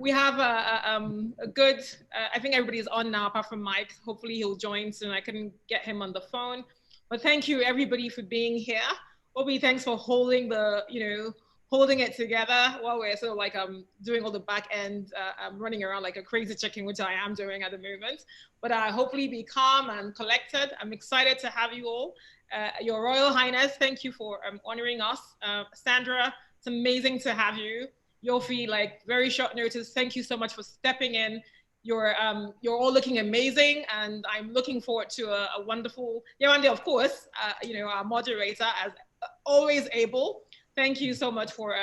we have a good, I think everybody's on now apart from Mike. Hopefully he'll join soon. I couldn't get him on the phone. But thank you everybody for being here. Obi, thanks for holding the, holding it together while we're sort of like doing all the back end, running around like a crazy chicken, which I am doing at the moment. But hopefully be calm and collected. I'm excited to have you all. Your Royal Highness, thank you for honoring us. Sandra, it's amazing to have you. Yofi, like very short notice, thank you so much for stepping in. You're all looking amazing, and I'm looking forward to a wonderful Yewande, of course, our moderator, as always able. Thank you so much for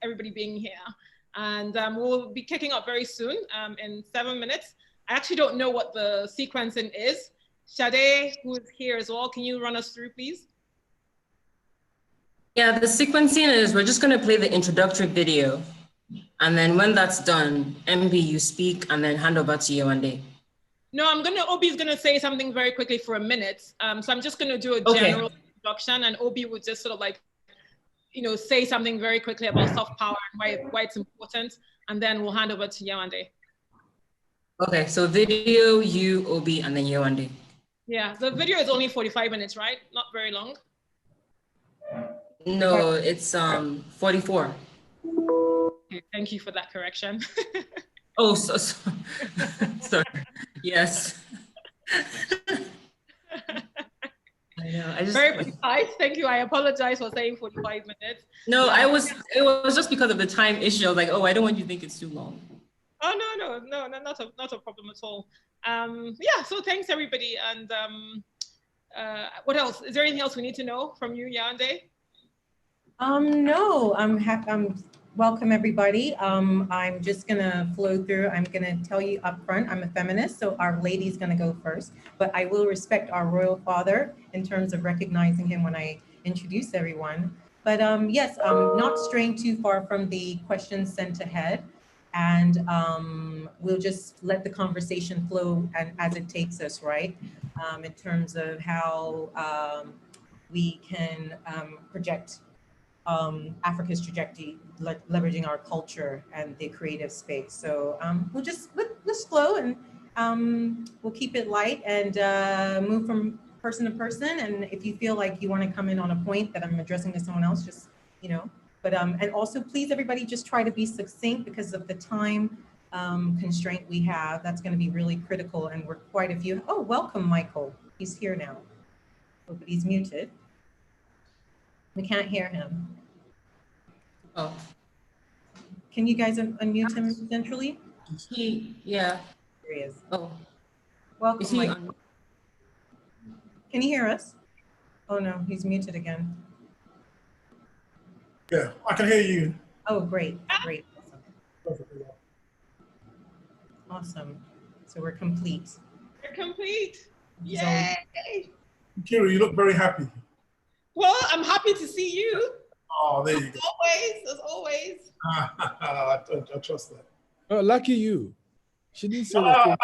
everybody being here. And we'll be kicking up very soon in 7 minutes. I actually don't know what the sequencing is. Sade, who's here as well, can you run us through, please? Yeah, the sequencing is we're just going to play the introductory video. And then when that's done, MB, you speak and then hand over to Yewande. No, Obi's going to say something very quickly for a minute. So I'm just going to do a general introduction, and Obi would just sort of like, say something very quickly about soft power and why it's important. And then we'll hand over to Yewande. Okay, so video, you, Obi, and then Yewande. Yeah, the video is only 45 minutes, right? Not very long. No, it's 44. Okay, thank you for that correction. Oh, sorry. Yes. I know. Very precise. Thank you. I apologize for saying 45 minutes. No, it was just because of the time issue. I was like, oh, I don't want you to think it's too long. Oh, no, not a problem at all. Yeah, so thanks everybody. And what else? Is there anything else we need to know from you, Yewande? No, welcome everybody. I'm just gonna flow through. I'm gonna tell you up front, I'm a feminist, so Our Lady's gonna go first, but I will respect our royal father in terms of recognizing him when I introduce everyone. But yes, not straying too far from the questions sent ahead, and we'll just let the conversation flow and as it takes us, right? In terms of how we can project Africa's trajectory, leveraging our culture and the creative space. So let's flow, and we'll keep it light and move from person to person. And if you feel like you want to come in on a point that I'm addressing to someone else, just, but and also please everybody just try to be succinct because of the time constraint we have. That's going to be really critical, and we're quite a few. Oh, welcome, Michael. He's here now. Oh, but he's muted. We can't hear him. Oh. Can you guys unmute him centrally? Yeah. There he is. Oh. Welcome, is he Mike. Can you hear us? Oh no, he's muted again. Yeah, I can hear you. Oh, great, great. Awesome. So we're complete. We're complete. Yay! Kira, you look very happy. Well, I'm happy to see you. Oh, there you go. As always. I trust that. Oh, lucky you. She didn't say that.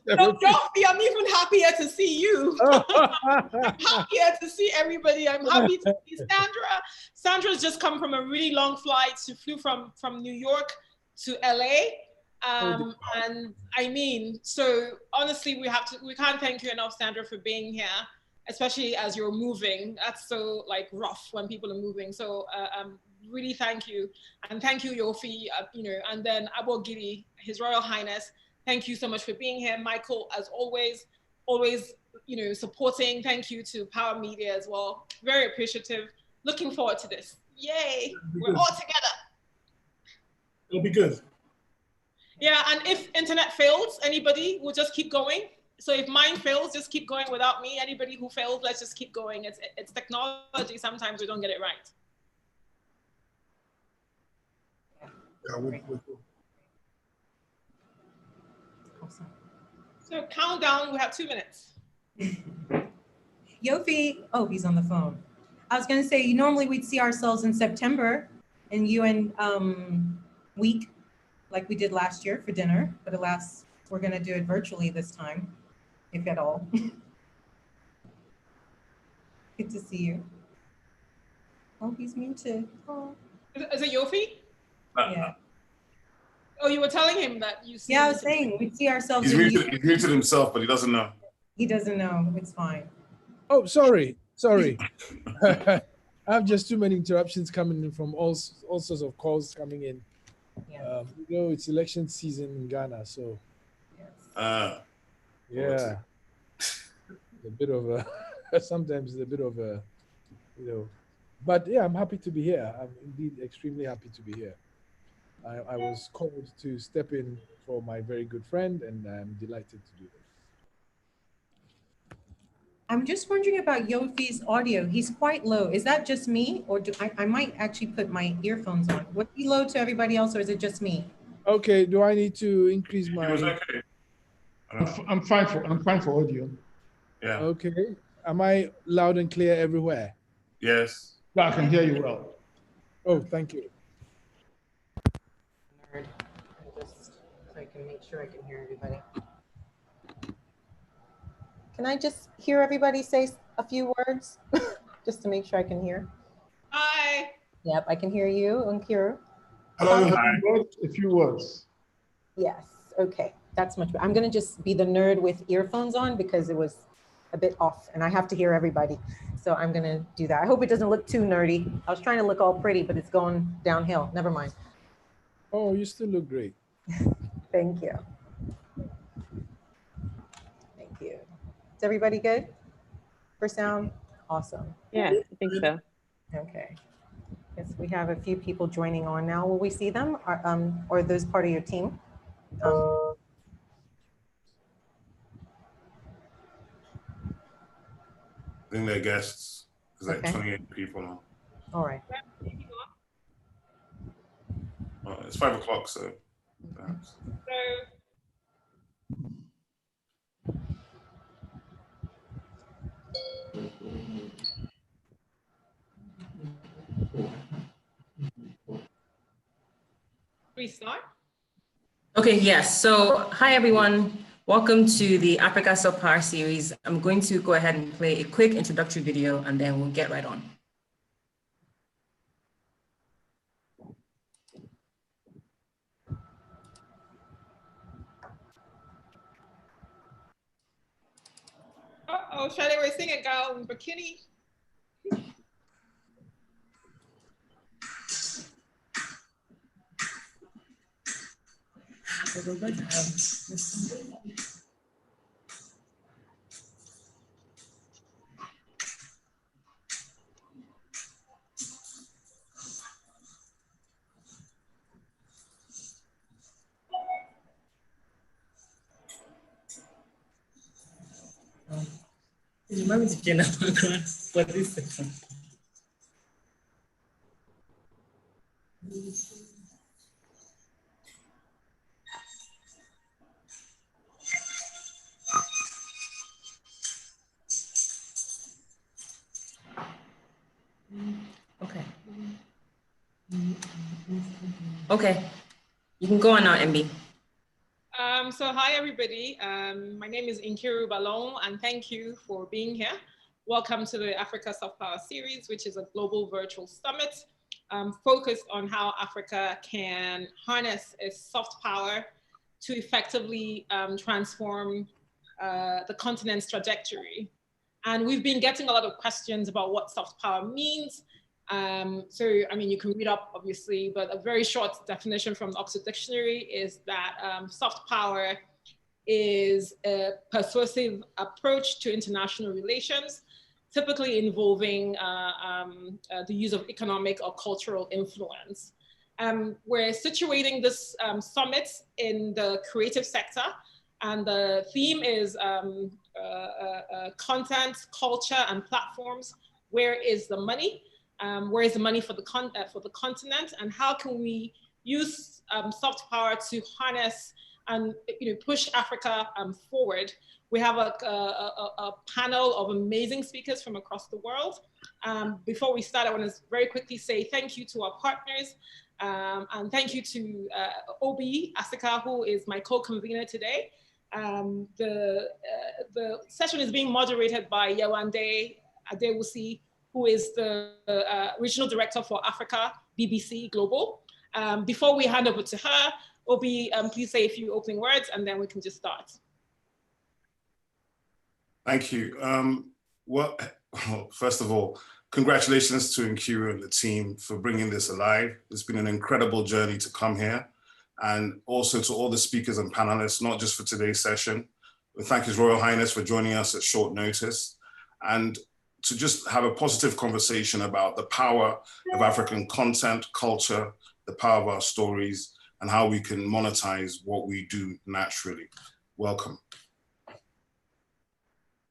Yofi, I'm even happier to see you. I'm happier to see everybody. I'm happy to see Sandra. Sandra's just come from a really long flight. She flew from New York to LA. And I mean, so honestly, we can't thank you enough, Sandra, for being here, especially as you're moving. That's so like rough when people are moving. So really thank you. And thank you, Yofi, and then Abogiri, His Royal Highness. Thank you so much for being here. Michael, as always, supporting. Thank you to Power Media as well. Very appreciative. Looking forward to this. Yay, we're all together. It'll be good. Yeah, and if internet fails, anybody will just keep going. So if mine fails, just keep going without me. Anybody who fails, let's just keep going. It's technology. Sometimes we don't get it right. Yeah, we're cool. Awesome. So countdown, we have 2 minutes. Yofi, oh, he's on the phone. I was gonna say, normally we'd see ourselves in September in UN week, like we did last year for dinner, but alas, we're gonna do it virtually this time, if at all. Good to see you. Oh, he's muted. Oh. Is it Yofi? Yeah. Oh, you were telling him that you see. Yeah, I was saying, we see ourselves. He's muted himself, but he doesn't know. He doesn't know, it's fine. Oh, sorry. I have just too many interruptions coming in from all sorts of calls coming in. Yeah. You know, it's election season in Ghana, so yeah, a bit of a sometimes it's a bit of a, you know, but yeah, I'm happy to be here. I'm indeed extremely happy to be here. I was called to step in for my very good friend, and I'm delighted to do this. I'm just wondering about Yofi's audio. He's quite low. Is that just me, or do I might actually put my earphones on? Was he low to everybody else, or is it just me? Okay, do I need to increase my? It was okay. I'm fine for audio. Yeah. Okay, am I loud and clear everywhere? Yes. I can hear you well. Oh, thank you. Nerd. Just so I can make sure I can hear everybody. Can I just hear everybody say a few words, just to make sure I can hear? Hi. Yep, I can hear you, Nkiru. Hello, Hi. a few words. Yes, okay, that's much better. I'm gonna just be the nerd with earphones on because it was a bit off and I have to hear everybody. So I'm gonna do that. I hope it doesn't look too nerdy. I was trying to look all pretty, but it's going downhill. Never mind. Oh, you still look great. Thank you. Thank you. Is everybody good for sound? Awesome. Yeah, I think so. Okay. Yes, we have a few people joining on now. Will we see them? Or are those part of your team? I think they're guests. There's like Okay. 28 people now. All right. Well, it's 5 o'clock, so perhaps. We start? Okay, yes. So hi, everyone. Welcome to the Africa Subpower series. I'm going to go ahead and play a quick introductory video, and then we'll get right on. Uh-oh, Shade, we're seeing a girl in bikini. What is it? Okay. Okay, you can go on now, MB. So hi, everybody. My name is Nkiru Ballon, and thank you for being here. Welcome to the Africa Soft Power series, which is a global virtual summit focused on how Africa can harness its soft power to effectively transform the continent's trajectory. And we've been getting a lot of questions about what soft power means. So, I mean, you can read up, obviously, but a very short definition from the Oxford Dictionary is that soft power is a persuasive approach to international relations, typically involving the use of economic or cultural influence. We're situating this summit in the creative sector, and the theme is content, culture, and platforms. Where is the money? Where is the money for the continent, and how can we use soft power to harness and push Africa forward? We have a panel of amazing speakers from across the world. Before we start, I want to very quickly say thank you to our partners, and thank you to Obi Asika, who is my co-convener today. The session is being moderated by Yewande Adewusi, who is the Regional Director for Africa, BBC Global. Before we hand over to her, Obi, please say a few opening words and then we can just start. Thank you. Well, first of all, congratulations to Nkiru and the team for bringing this alive. It's been an incredible journey to come here. And also to all the speakers and panelists, not just for today's session. We thank His Royal Highness for joining us at short notice. And to just have a positive conversation about the power of African content, culture, the power of our stories, and how we can monetize what we do naturally. Welcome.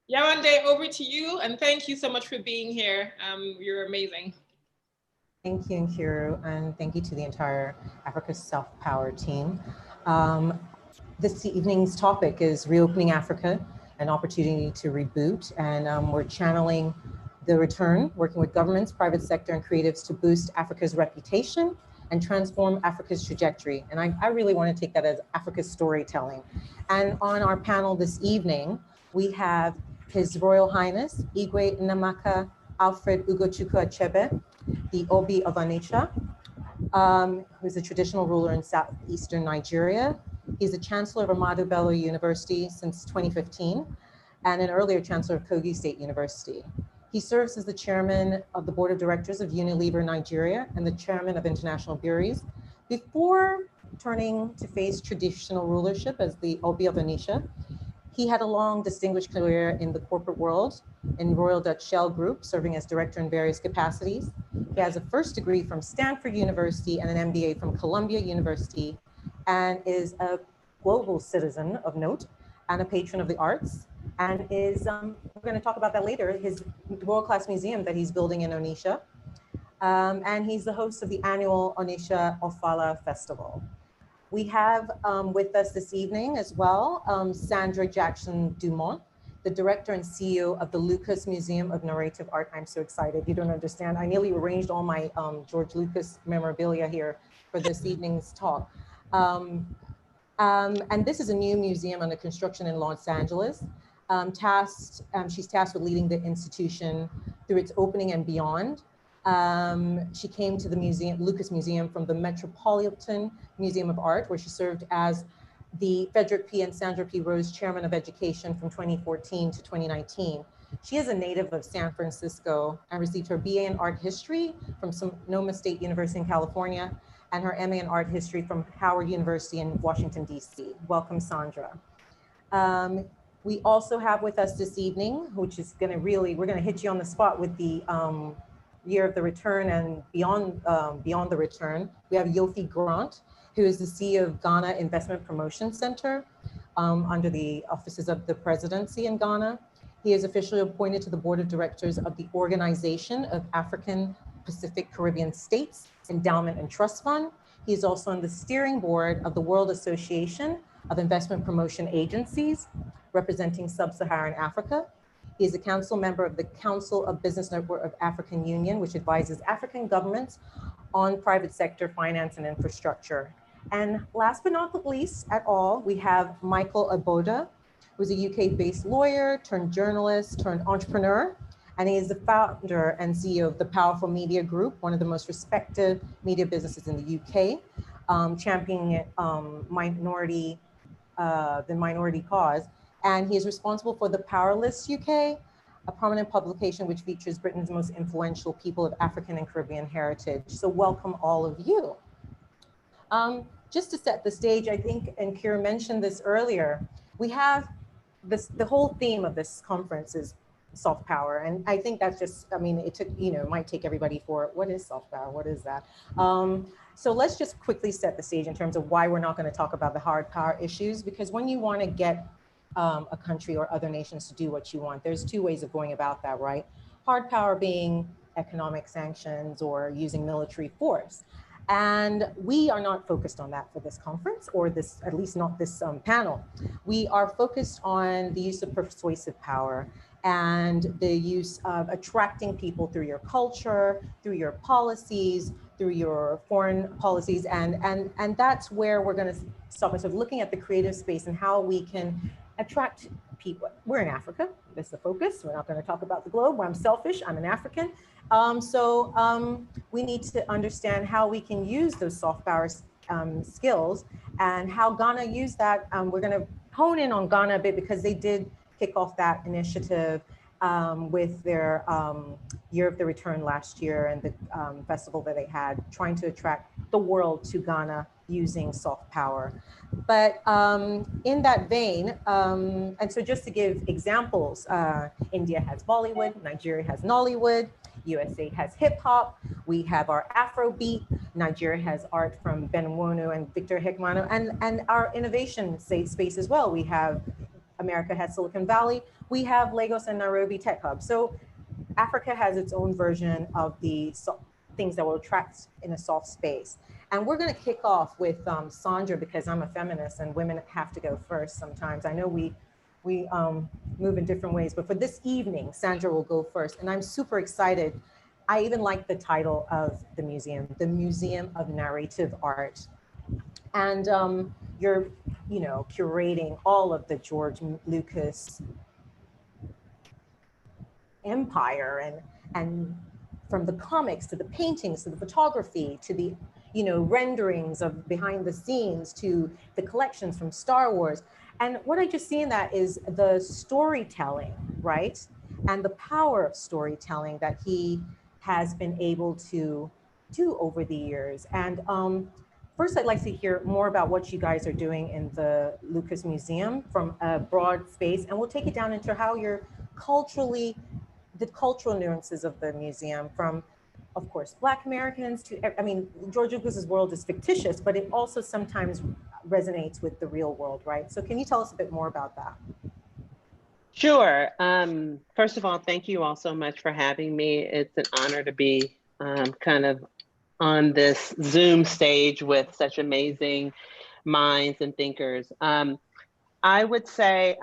Yewande, over to you, and thank you so much for being here. You're amazing. Thank you, Nkiru, and thank you to the entire Africa Self-Power team. This evening's topic is Reopening Africa, an opportunity to reboot, and we're channeling the return, working with governments, private sector, and creatives to boost Africa's reputation and transform Africa's trajectory. And I really want to take that as Africa's storytelling. And on our panel this evening, we have His Royal Highness, Igwe Nnaemeka Alfred Ugochukwu Achebe, the Obi of Onitsha, who's a traditional ruler in southeastern Nigeria. He's the Chancellor of Ahmadu Bello University since 2015, and an earlier Chancellor of Kogi State University. He serves as the Chairman of the Board of Directors of Unilever Nigeria and the Chairman of International Breweries, before turning to face traditional rulership as the Obi of Onitsha. He had a long, distinguished career in the corporate world, in Royal Dutch Shell Group, serving as director in various capacities. He has a first degree from Stanford University and an MBA from Columbia University, and is a global citizen of note and a patron of the arts, and is, we're going to talk about that later, his world-class museum that he's building in Onitsha. And he's the host of the annual Onitsha Ofala Festival. We have with us this evening as well, Sandra Jackson-Dumont, the director and CEO of the Lucas Museum of Narrative Art. I'm so excited, you don't understand. I nearly arranged all my George Lucas memorabilia here for this evening's talk. And this is a new museum under construction in Los Angeles. She's tasked with leading the institution through its opening and beyond. She came to the museum, Lucas Museum, from the Metropolitan Museum of Art, where she served as the Frederick P. and Sandra P. Rose Chairman of Education from 2014 to 2019. She is a native of San Francisco and received her BA in Art History from Sonoma State University in California and her MA in Art History from Howard University in Washington, D.C. Welcome, Sandra. We also have with us this evening, which is gonna really, we're gonna hit you on the spot with the Year of the Return and beyond the return. We have Yofi Grant, who is the CEO of Ghana Investment Promotion Center under the offices of the presidency in Ghana. He is officially appointed to the board of directors of the Organization of African Pacific Caribbean States Endowment and Trust Fund. He is also on the steering board of the World Association of Investment Promotion Agencies, representing Sub-Saharan Africa. He is a council member of the Council of Business Network of African Union, which advises African governments on private sector finance and infrastructure. And last but not least at all, we have Michael Eboda, who's a UK-based lawyer turned journalist turned entrepreneur. And he is the founder and CEO of the Powerful Media Group, one of the most respected media businesses in the UK, championing the minority cause. And he is responsible for the Powerless UK, a prominent publication which features Britain's most influential people of African and Caribbean heritage. So welcome all of you. Just to set the stage, I think, and Kira mentioned this earlier, we have the whole theme of this conference is soft power. And I think that's just, I mean, it took, it might take everybody for, what is soft power? What is that? So let's just quickly set the stage in terms of why we're not going to talk about the hard power issues, because when you want to get a country or other nations to do what you want, there's two ways of going about that, right? Hard power being economic sanctions or using military force. And we are not focused on that for this conference, or this, at least not this panel. We are focused on the use of persuasive power and the use of attracting people through your culture, through your policies, through your foreign policies. And that's where we're going to stop ourselves looking at the creative space and how we can attract people. We're in Africa, that's the focus. We're not going to talk about the globe. I'm selfish, I'm an African. We need to understand how we can use those soft powers skills, and how Ghana used that. We're going to hone in on Ghana a bit because they did kick off that initiative with their Year of the Return last year, and the festival that they had, trying to attract the world to Ghana using soft power. But in that vein, and so just to give examples, India has Bollywood, Nigeria has Nollywood, USA has hip hop, we have our Afrobeat, Nigeria has art from Ben Nwonu and Victor Hekmano, and our innovation space as well. We have, America has Silicon Valley, we have Lagos and Nairobi Tech Hub. So Africa has its own version of the things that will attract in a soft space. And we're going to kick off with Sandra, because I'm a feminist and women have to go first sometimes. I know we move in different ways, but for this evening, Sandra will go first. And I'm super excited. I even like the title of the Museum of Narrative Art. And you're, curating all of the George Lucas empire, and from the comics to the paintings to the photography to the renderings of behind the scenes to the collections from Star Wars. And what I just see in that is the storytelling, right? And the power of storytelling that he has been able to do over the years. And first, I'd like to hear more about what you guys are doing in the Lucas Museum from a broad space, and we'll take it down into how you're the cultural nuances of the museum, from, of course, Black Americans to, George Lucas's world is fictitious, but it also sometimes resonates with the real world, right? So can you tell us a bit more about that? Sure. First of all, thank you all so much for having me. It's an honor to be kind of on this Zoom stage with such amazing minds and thinkers. I would say,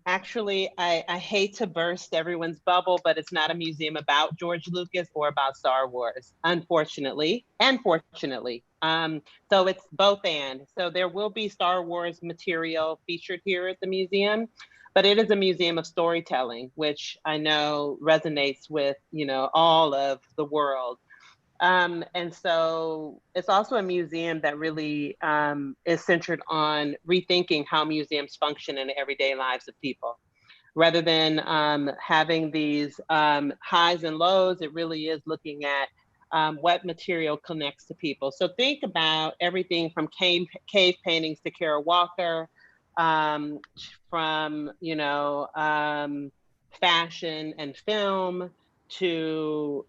actually, I hate to burst everyone's bubble, but it's not a museum about George Lucas or about Star Wars, unfortunately, and fortunately. So it's both and. So there will be Star Wars material featured here at the museum, but it is a museum of storytelling, which I know resonates with, all of the world. And so it's also a museum that really is centered on rethinking how museums function in the everyday lives of people. Rather than having these highs and lows, it really is looking at what material connects to people. So think about everything from cave paintings to Kara Walker, from, fashion and film to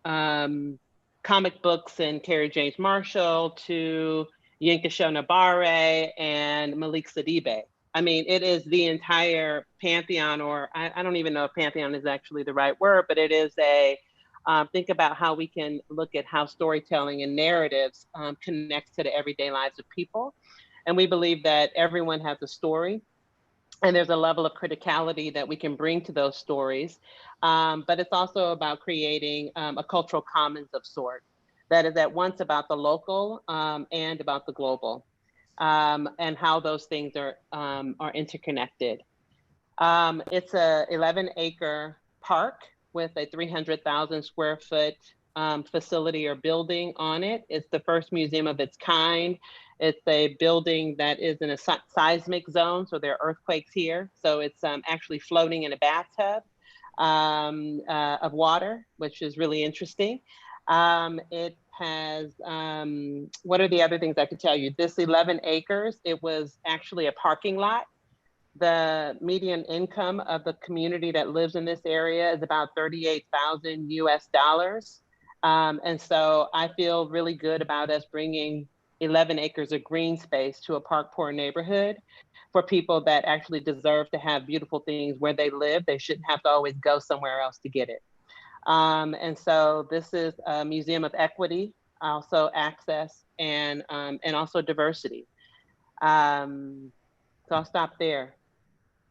comic books and Kerry James Marshall to Yinka Nabare and Malik Sidibe. I mean, it is the entire pantheon, or I don't even know if pantheon is actually the right word, but it is a, think about how we can look at how storytelling and narratives connects to the everyday lives of people. And we believe that everyone has a story, and there's a level of criticality that we can bring to those stories. But it's also about creating a cultural commons of sort that is at once about the local and about the global, and how those things are interconnected. It's a 11-acre park with a 300,000 square foot facility or building on it. It's the first museum of its kind. It's a building that is in a seismic zone, so there are earthquakes here. So it's actually floating in a bathtub of water, which is really interesting. It has, what are the other things I could tell you? This 11 acres, it was actually a parking lot. The median income of the community that lives in this area is about $38,000 US. And so I feel really good about us bringing 11 acres of green space to a park poor neighborhood for people that actually deserve to have beautiful things where they live. They shouldn't have to always go somewhere else to get it. And so this is a museum of equity, also access, and also diversity. So I'll stop there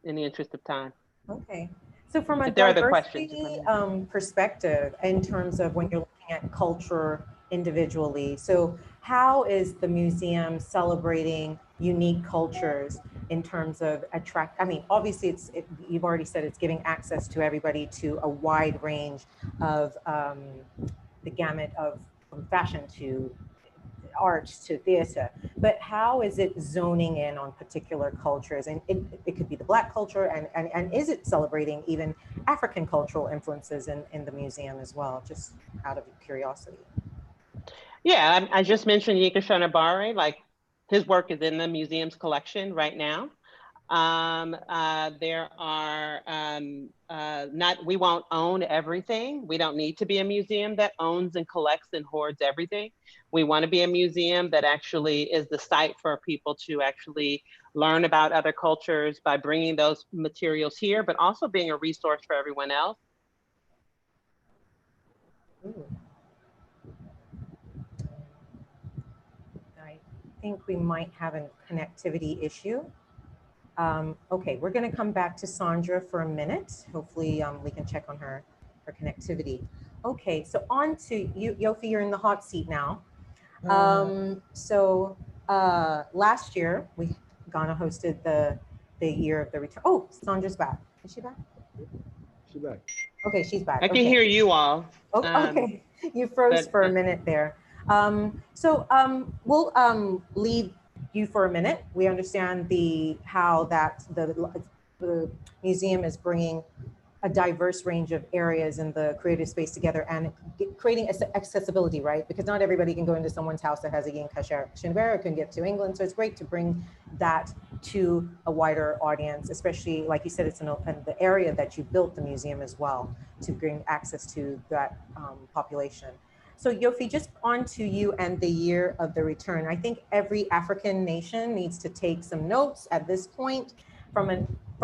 in the interest of time. Okay. So from a there diversity perspective, in terms of when you're looking at culture individually, so how is the museum celebrating unique cultures in terms of obviously you've already said it's giving access to everybody to a wide range of the gamut of from fashion to art to theater, but how is it zoning in on particular cultures? And it could be the Black culture, and is it celebrating even African cultural influences in the museum as well, just out of curiosity? Yeah, I just mentioned Yinka Shonabare, like his work is in the museum's collection right now. There are we won't own everything. We don't need to be a museum that owns and collects and hoards everything. We want to be a museum that actually is the site for people to actually learn about other cultures by bringing those materials here, but also being a resource for everyone else. Ooh. I think we might have a connectivity issue. Okay, we're going to come back to Sandra for a minute. Hopefully we can check on her connectivity. Okay, so on to you, Yofi, you're in the hot seat now. Last year, Ghana hosted the year of the return. Oh, Sandra's back. Is she back? She's back. Okay, she's back. I can hear you all. Okay, you froze for a minute there. We'll leave you for a minute. We understand how the museum is bringing a diverse range of areas in the creative space together and creating accessibility, right? Because not everybody can go into someone's house that has a Yinka Shonabare, can get to England. So it's great to bring that to a wider audience, especially like you said, it's in the area that you built the museum as well, to bring access to that population. So Yofi, just on to you and the year of the return. I think every African nation needs to take some notes at this point from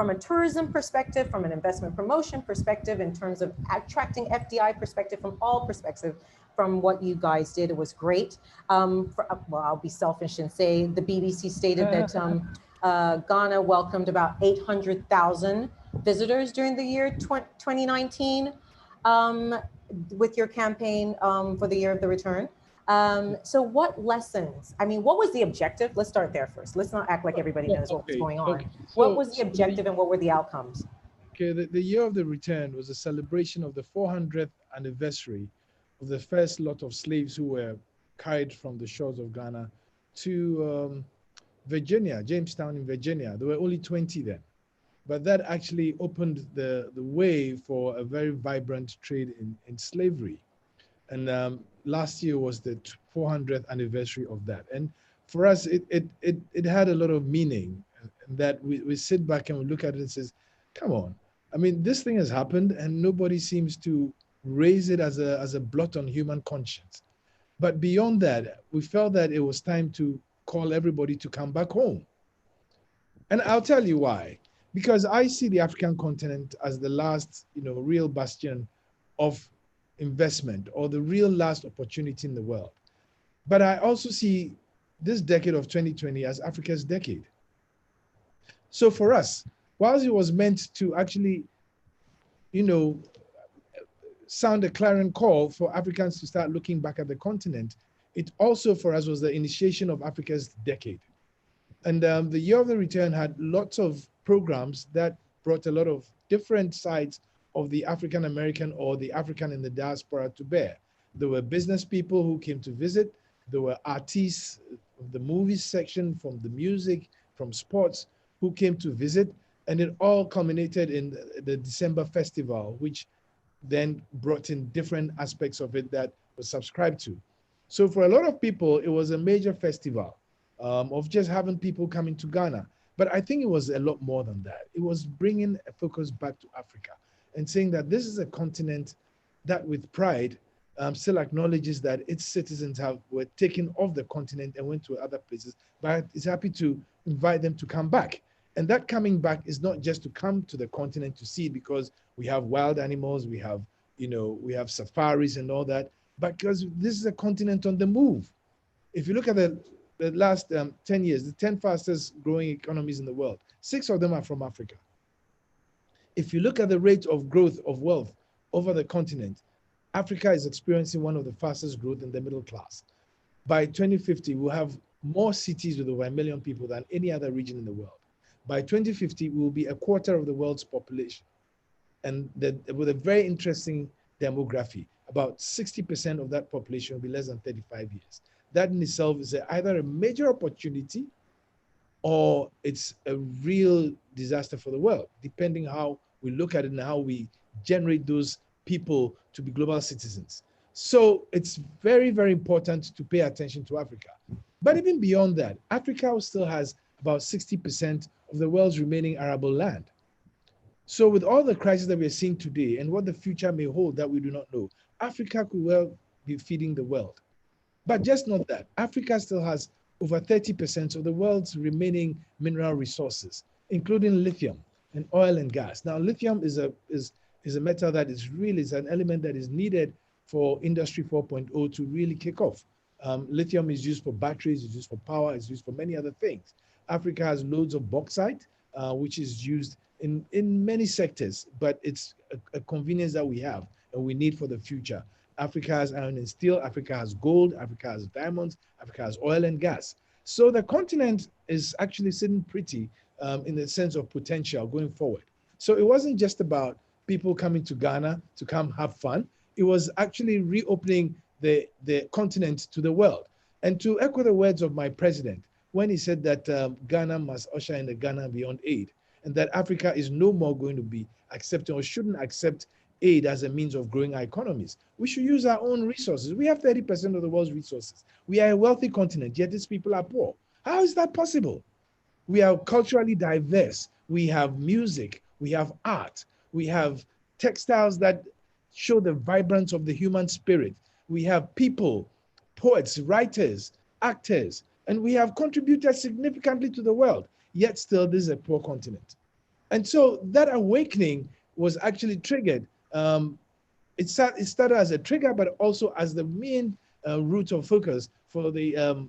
a tourism perspective, from an investment promotion perspective, in terms of attracting FDI perspective, from all perspectives, from what you guys did. It was great. Well, I'll be selfish and say the BBC stated that Ghana welcomed about 800,000 visitors during the year 2019 with your campaign for the year of the return. So what lessons, what was the objective? Let's start there first. Let's not act like everybody knows what was going on. What was the objective and what were the outcomes? Okay, the year of the return was a celebration of the 400th anniversary of the first lot of slaves who were carried from the shores of Ghana to Virginia, Jamestown in Virginia. There were only 20 then. But that actually opened the way for a very vibrant trade in slavery. And last year was the 400th anniversary of that. And for us, it had a lot of meaning that we sit back and we look at it and says, come on. This thing has happened and nobody seems to raise it as a blot on human conscience. But beyond that, we felt that it was time to call everybody to come back home. And I'll tell you why. Because I see the African continent as the last, real bastion of investment or the real last opportunity in the world. But I also see this decade of 2020 as Africa's decade. So for us, whilst it was meant to actually, sound a clarion call for Africans to start looking back at the continent, it also for us was the initiation of Africa's decade. And the year of the return had lots of programs that brought a lot of different sides of the African American or the African in the diaspora to bear. There were business people who came to visit. There were artists of the movies section, from the music, from sports, who came to visit. And it all culminated in the December festival, which then brought in different aspects of it that was subscribed to. So for a lot of people, it was a major festival of just having people coming to Ghana. But I think it was a lot more than that. It was bringing a focus back to Africa and saying that this is a continent that with pride still acknowledges that its citizens were taken off the continent and went to other places, but is happy to invite them to come back. And that coming back is not just to come to the continent to see, because we have wild animals, we have, we have safaris and all that, but because this is a continent on the move. If you look at the last 10 years, the 10 fastest growing economies in the world, 6 of them are from Africa. If you look at the rate of growth of wealth over the continent, Africa is experiencing one of the fastest growth in the middle class. By 2050, we'll have more cities with over 1 million people than any other region in the world. By 2050, we will be a quarter of the world's population. And with a very interesting demography, about 60% of that population will be less than 35 years. that in itself is either a major opportunity or it's a real disaster for the world, depending how we look at it and how we generate those people to be global citizens. So it's very, very important to pay attention to Africa. But even beyond that, Africa still has about 60% of the world's remaining arable land. So with all the crises that we're seeing today and what the future may hold that we do not know, Africa could well be feeding the world. But just not that. Africa still has over 30% of the world's remaining mineral resources, including lithium and oil and gas. Now, lithium is a metal that is an element that is needed for Industry 4.0 to really kick off. Lithium is used for batteries, it's used for power, it's used for many other things. Africa has loads of bauxite, which is used in many sectors, but it's a convenience that we have and we need for the future. Africa has iron and steel, Africa has gold, Africa has diamonds, Africa has oil and gas. So the continent is actually sitting pretty in the sense of potential going forward. So it wasn't just about people coming to Ghana to come have fun. It was actually reopening the continent to the world. And to echo the words of my president, when he said that Ghana must usher in the Ghana beyond aid, and that Africa is no more going to be accepting or shouldn't accept aid as a means of growing our economies. We should use our own resources. We have 30% of the world's resources. We are a wealthy continent, yet these people are poor. How is that possible? We are culturally diverse. We have music, we have art, we have textiles that show the vibrance of the human spirit. We have people, poets, writers, actors, and we have contributed significantly to the world, yet still this is a poor continent. And so that awakening was actually triggered. It started as a trigger, but also as the main root of focus for the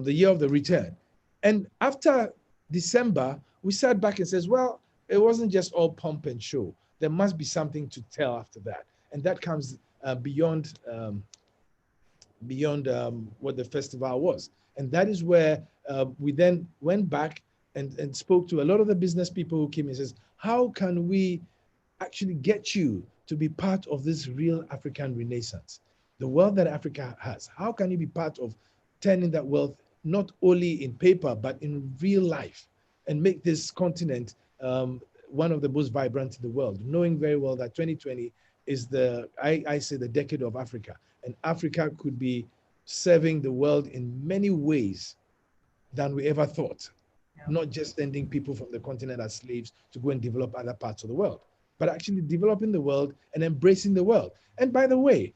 year of the return. And after December, we sat back and says, well, it wasn't just all pomp and show. There must be something to tell after that. And that comes beyond what the festival was. And that is where we then went back and spoke to a lot of the business people who came and says, how can we actually get you to be part of this real African renaissance? The wealth that Africa has, how can you be part of turning that wealth not only in paper, but in real life, and make this continent one of the most vibrant in the world, knowing very well that 2020 is I say the decade of Africa, and Africa could be serving the world in many ways than we ever thought. Yeah. Not just sending people from the continent as slaves to go and develop other parts of the world, but actually developing the world and embracing the world. And by the way,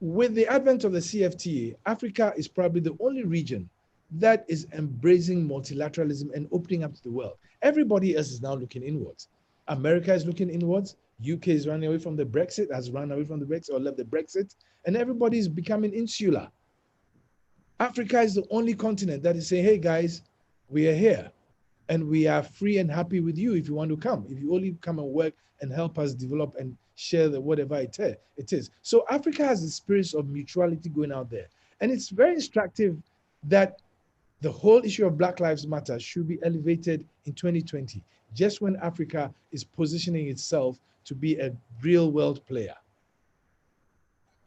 with the advent of the CFTA, Africa is probably the only region that is embracing multilateralism and opening up to the world. Everybody else is now looking inwards. America is looking inwards. UK is running away from the Brexit, has run away from the Brexit or left the Brexit, and everybody is becoming insular. Africa is the only continent that is saying, hey guys, we are here and we are free and happy with you if you want to come. If you only come and work and help us develop and share the whatever it is. So Africa has the spirits of mutuality going out there. And it's very instructive that the whole issue of Black Lives Matter should be elevated in 2020, just when Africa is positioning itself to be a real world player.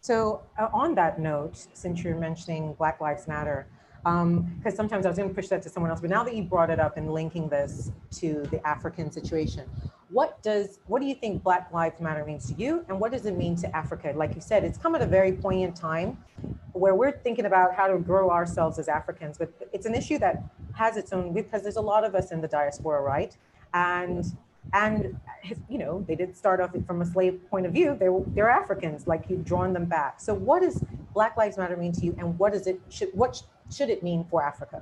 So on that note, since you're mentioning Black Lives Matter, because sometimes I was going to push that to someone else, but now that you brought it up and linking this to the African situation, what do you think Black Lives Matter means to you, and what does it mean to Africa? Like you said, it's come at a very poignant time where we're thinking about how to grow ourselves as Africans, but it's an issue that has its own, because there's a lot of us in the diaspora, right? And you know, they did start off from a slave point of view. They're Africans, like you've drawn them back. So what does Black Lives Matter mean to you, and what should it mean for Africa?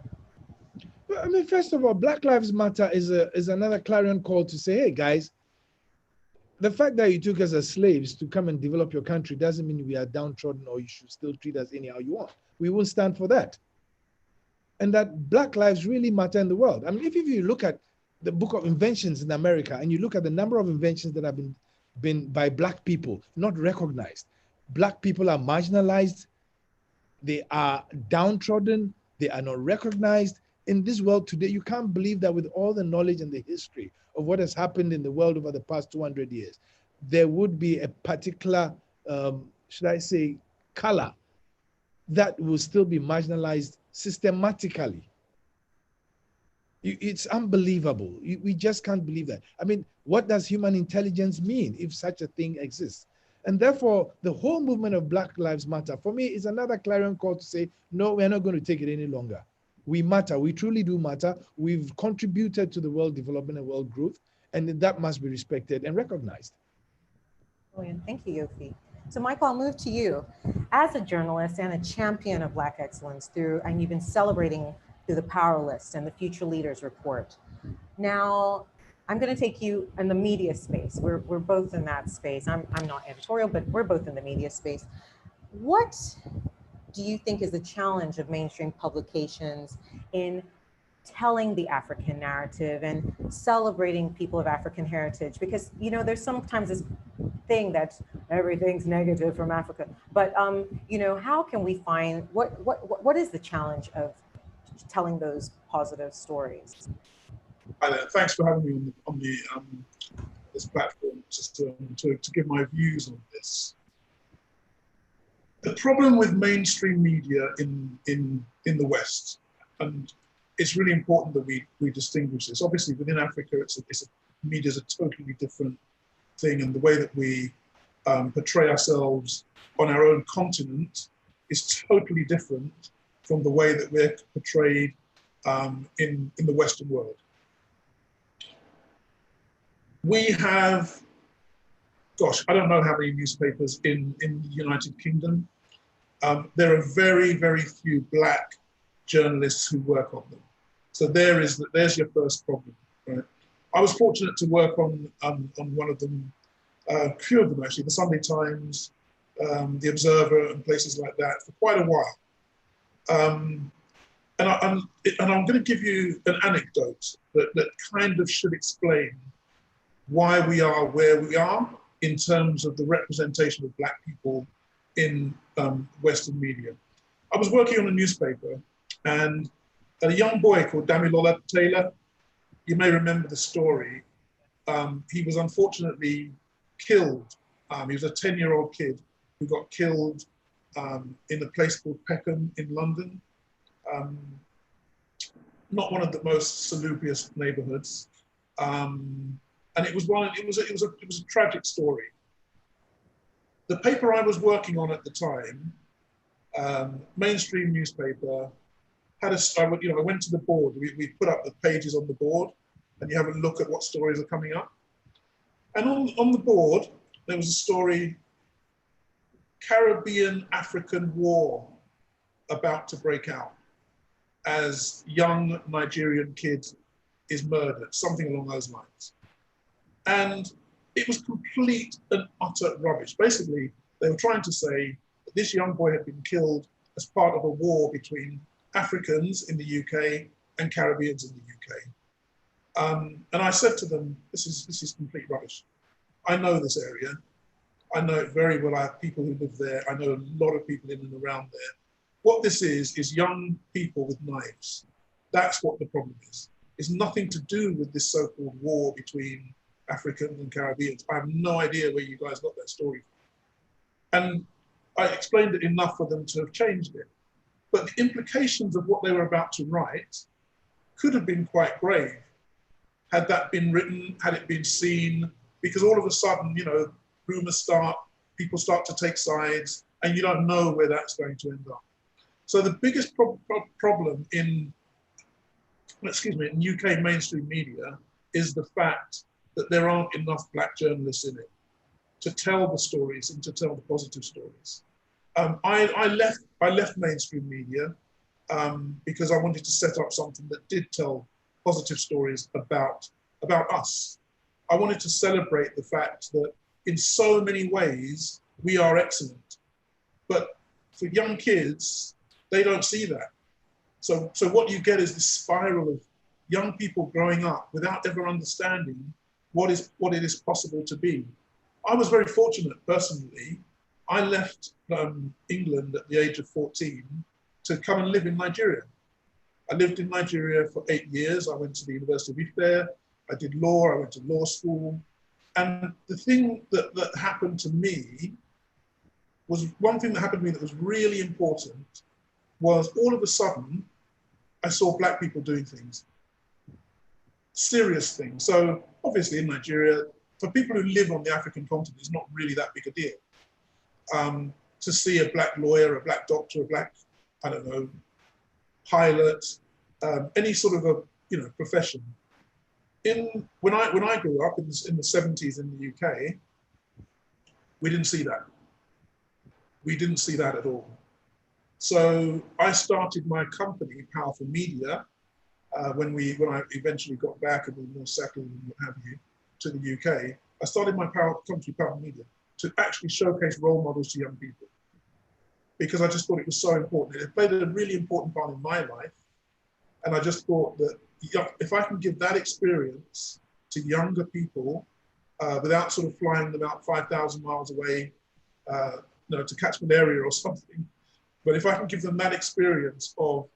Well, I mean, first of all, Black Lives Matter is another clarion call to say, hey guys, the fact that you took us as slaves to come and develop your country doesn't mean we are downtrodden or you should still treat us anyhow you want. We won't stand for that. And that Black lives really matter in the world. I mean, if you look at the Book of Inventions in America and you look at the number of inventions that have been by Black people not recognized, Black people are marginalized, they are downtrodden, they are not recognized. In this world today, you can't believe that with all the knowledge and the history of what has happened in the world over the past 200 years, there would be a particular, should I say, color that will still be marginalized systematically. It's unbelievable. We just can't believe that. I mean, what does human intelligence mean if such a thing exists? And therefore, the whole movement of Black Lives Matter, for me, is another clarion call to say, no, we're not going to take it any longer. We matter. We truly do matter. We've contributed to the world development and world growth, and that must be respected and recognized. Brilliant. Thank you, Yofi. So Michael, I'll move to you. As a journalist and a champion of Black excellence and you've been celebrating through the Power List and the Future Leaders Report. Now, I'm going to take you in the media space. We're both in that space. I'm not editorial, but we're both in the media space. What do you think is the challenge of mainstream publications in telling the African narrative and celebrating people of African heritage? Because, you know, there's sometimes this thing that everything's negative from Africa, but, you know, how can we find, what is the challenge of telling those positive stories? Hi there. Thanks for having me on this platform to give my views on this. The problem with mainstream media in the West, and it's really important that we distinguish this. Obviously, within Africa, media is a totally different thing, and the way that we portray ourselves on our own continent is totally different from the way that we're portrayed in the Western world. We have, gosh, I don't know how many newspapers in the United Kingdom. There are very, very few Black journalists who work on them. So there's your first problem, right? I was fortunate to work on one of them, a few of them actually, the Sunday Times, the Observer, and places like that for quite a while. And I'm going to give you an anecdote that kind of should explain why we are where we are in terms of the representation of Black people in Western media. I was working on a newspaper, and a young boy called Damilola Taylor, you may remember the story, he was unfortunately killed. He was a 10-year-old kid who got killed in a place called Peckham in London. Not one of the most salubrious neighborhoods. And it was a tragic story. The paper I was working on at the time, mainstream newspaper, I went to the board. We put up the pages on the board, and you have a look at what stories are coming up. And on the board, there was a story, Caribbean-African war about to break out as young Nigerian kid is murdered, something along those lines. And it was complete and utter rubbish. Basically, they were trying to say that this young boy had been killed as part of a war between Africans in the UK and Caribbeans in the UK. And I said to them, this is complete rubbish. I know this area. I know it very well. I have people who live there. I know a lot of people in and around there. What this is young people with knives. That's what the problem is. It's nothing to do with this so-called war between Africans and Caribbeans. I have no idea where you guys got that story from. And I explained it enough for them to have changed it. But the implications of what they were about to write could have been quite grave had that been written, had it been seen, because all of a sudden, you know, rumors start, people start to take sides, and you don't know where that's going to end up. So the biggest problem in UK mainstream media is the fact that there aren't enough Black journalists in it to tell the stories and to tell the positive stories. I left mainstream media because I wanted to set up something that did tell positive stories about us. I wanted to celebrate the fact that in so many ways we are excellent, but for young kids, they don't see that. So what you get is this spiral of young people growing up without ever understanding what it is possible to be. I was very fortunate personally. I left England at the age of 14 to come and live in Nigeria. I lived in Nigeria for 8 years. I went to the University of Ife. I did law. I went to law school. And the thing that happened to me was one thing that happened to me that was really important was all of a sudden, I saw Black people doing things, serious things. So obviously in Nigeria, for people who live on the African continent, it's not really that big a deal. To see a Black lawyer, a Black doctor, a Black, I don't know, pilot, any sort of a profession. When I grew up in the 70s in the UK, we didn't see that. We didn't see that at all. So I started my company, Powerful Media, when I eventually got back and was more settled and what have you to the UK. I started my company, Powerful Media, to actually showcase role models to young people, because I just thought it was so important. It played a really important part in my life, and I just thought that if I can give that experience to younger people without sort of flying them out 5,000 miles away, to catch malaria or something, but if I can give them that experience of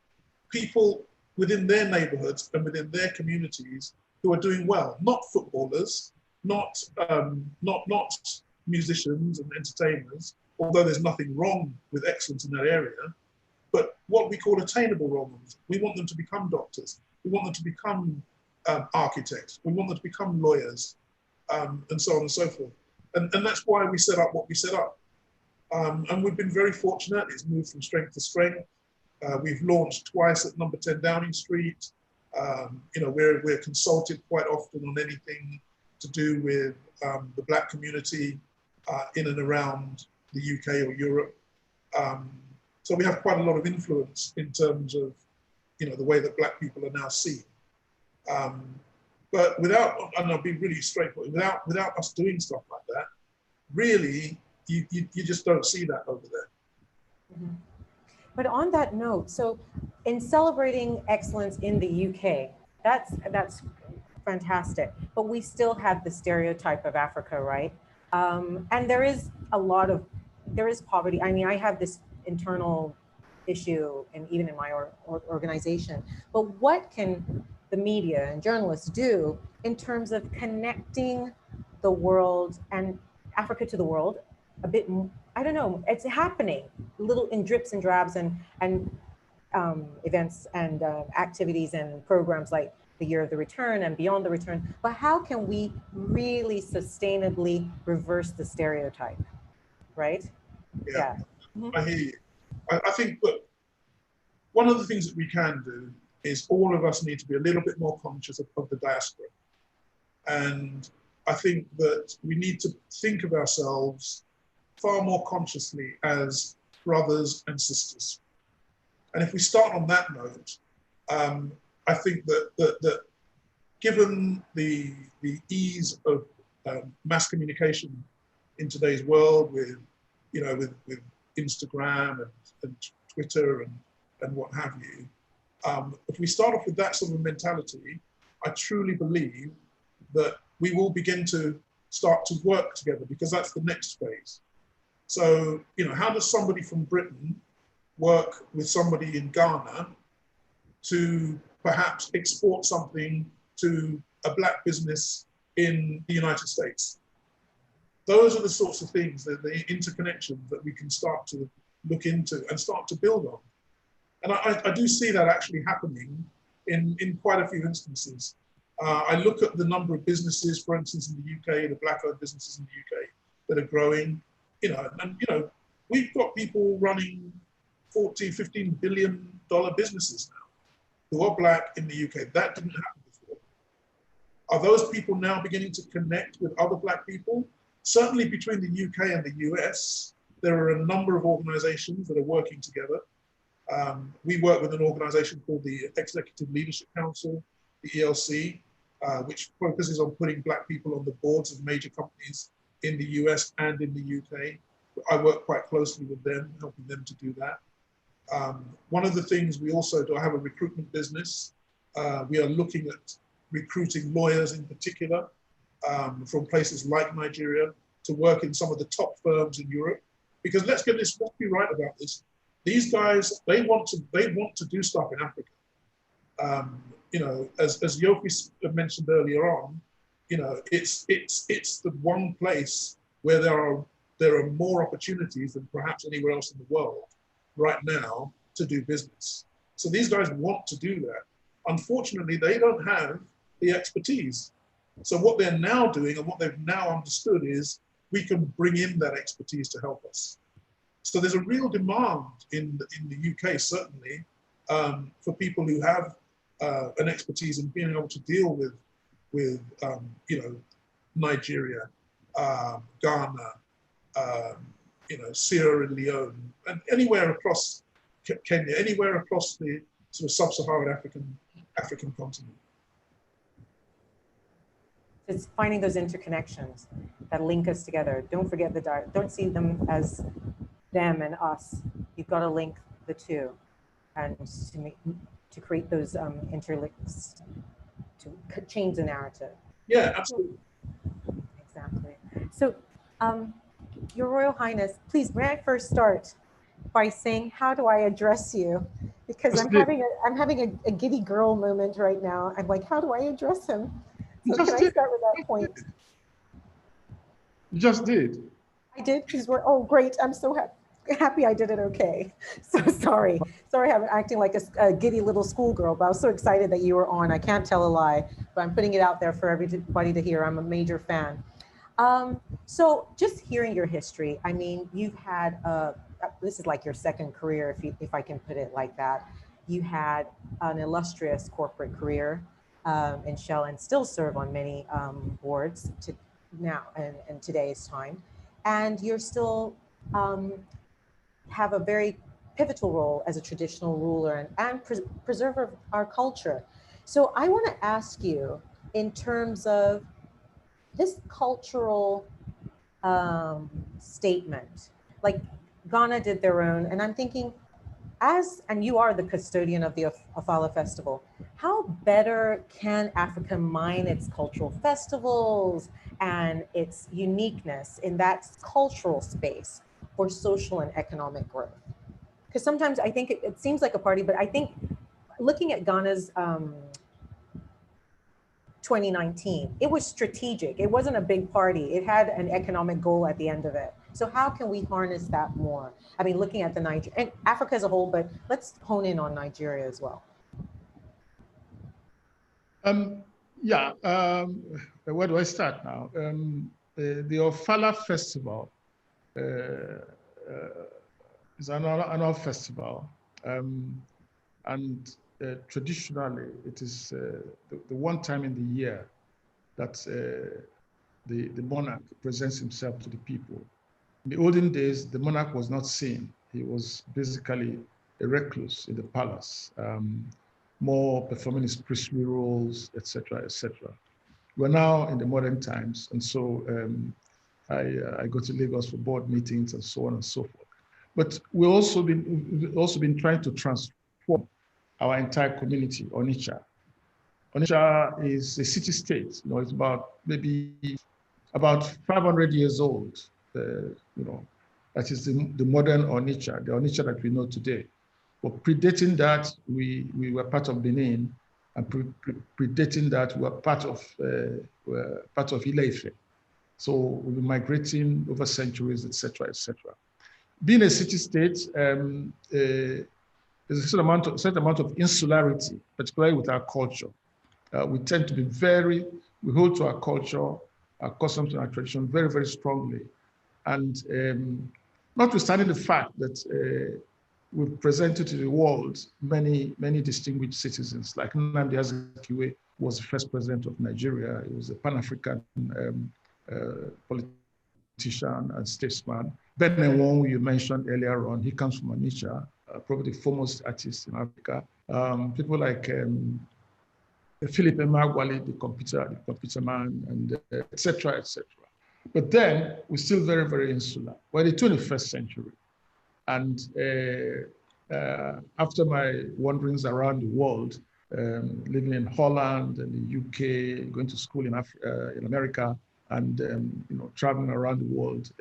people within their neighborhoods and within their communities who are doing well, not footballers, not musicians and entertainers, although there's nothing wrong with excellence in that area, but what we call attainable role models. We want them to become doctors. We want them to become architects. We want them to become lawyers, and so on and so forth. And that's why we set up what we set up. And we've been very fortunate. It's moved from strength to strength. We've launched twice at number 10 Downing Street. We're consulted quite often on anything to do with the Black community in and around the UK or Europe. So we have quite a lot of influence in terms of, the way that Black people are now seen. But without, and I'll be really straightforward, without us doing stuff like that, really, you just don't see that over there. Mm-hmm. But on that note, so in celebrating excellence in the UK, that's fantastic, but we still have the stereotype of Africa, right? And there is poverty. I mean, I have this internal issue, and even in my organization, but what can the media and journalists do in terms of connecting the world and Africa to the world a bit? I don't know, it's happening little in drips and drabs and events and activities and programs like the Year of the Return and Beyond the Return, but how can we really sustainably reverse the stereotype, right? Yeah. Mm-hmm. I hear you. I think, look, one of the things that we can do is all of us need to be a little bit more conscious of the diaspora. And I think that we need to think of ourselves far more consciously as brothers and sisters. And if we start on that note, I think that given the ease of mass communication in today's world with Instagram and Twitter and what have you, if we start off with that sort of mentality, I truly believe that we will begin to start to work together, because that's the next phase. So, how does somebody from Britain work with somebody in Ghana to perhaps export something to a Black business in the United States? Those are the sorts of things, the interconnections that we can start to look into and start to build on. And I do see that actually happening in quite a few instances. I look at the number of businesses, for instance, in the UK, the Black-owned businesses in the UK that are growing, we've got people running $14, $15 billion businesses now who are Black in the UK. That didn't happen before. Are those people now beginning to connect with other Black people? Certainly between the UK and the US, there are a number of organizations that are working together. We work with an organization called the Executive Leadership Council, the ELC, which focuses on putting Black people on the boards of major companies in the US and in the UK. I work quite closely with them, helping them to do that. One of the things we also do, I have a recruitment business. We are looking at recruiting lawyers in particular from places like Nigeria to work in some of the top firms in Europe. Because let's be right about this. These guys, they want to do stuff in Africa. As Yofi mentioned earlier on, it's the one place where there there are more opportunities than perhaps anywhere else in the world right now to do business. So these guys want to do that. Unfortunately, they don't have the expertise. So what they're now doing and what they've now understood is we can bring in that expertise to help us. So there's a real demand in the UK, certainly, for people who have an expertise in being able to deal with you know, Nigeria, Ghana, you know, Sierra Leone, and anywhere across Kenya, anywhere across the sort of sub-Saharan African continent. It's finding those interconnections that link us together. Don't forget don't see them as them and us. You've got to link the two, and to create those interlinks, to change the narrative. Yeah, absolutely. Exactly. So, Your Royal Highness, please, may I first start by saying, how do I address you? Because I'm having a giddy girl moment right now. I'm like, how do I address him? So can I start with that point? You just did. I did? Oh, great. I'm so happy I did it okay. So sorry. Sorry I'm acting like a giddy little schoolgirl, but I was so excited that you were on. I can't tell a lie, but I'm putting it out there for everybody to hear. I'm a major fan. So just hearing your history, I mean, you've had, this is like your second career, if I can put it like that. You had an illustrious corporate career in Shell and still serve on many boards to now and today's time. And you're still have a very pivotal role as a traditional ruler and preserver of our culture. So I want to ask you, in terms of this cultural statement, like Ghana did their own, and I'm thinking, and you are the custodian of the Ofala Festival, how better can Africa mine its cultural festivals and its uniqueness in that cultural space for social and economic growth? Because sometimes I think it seems like a party, but I think looking at Ghana's 2019, it was strategic. It wasn't a big party. It had an economic goal at the end of it. So how can we harness that more? I mean, looking at and Africa as a whole, but let's hone in on Nigeria as well. Yeah, where do I start now? The Ofala Festival is an annual festival, and traditionally it is the one time in the year that the monarch presents himself to the people. In the olden days, the monarch was not seen. He was basically a recluse in the palace, more performing his priestly roles, etc., etc. We're now in the modern times, and so I go to Lagos for board meetings and so on and so forth. But we've also been trying to transform our entire community, Onitsha. Onitsha is a city-state. You know, it's about 500 years old. You know, that is the modern Onitsha, the Onitsha that we know today. But predating that, we were part of Benin, and predating that, we were part of Ile-Ife. So we've been migrating over centuries, etc., etc. Being a city-state, there's a certain amount of insularity, particularly with our culture. We tend to be we hold to our culture, our customs and our tradition very, very strongly. And notwithstanding the fact that we've presented to the world many, many distinguished citizens, like Igwe was the first president of Nigeria. He was a Pan-African politician and statesman. Ben Nwonwu, you mentioned earlier on, he comes from Onitsha, probably the foremost artist in Africa. People like Philip Emeagwali, the computer man, and etc., etc. But then we're still very, very insular. We're in the 21st century. And after my wanderings around the world, living in Holland and the UK, going to school in America, and you know, traveling around the world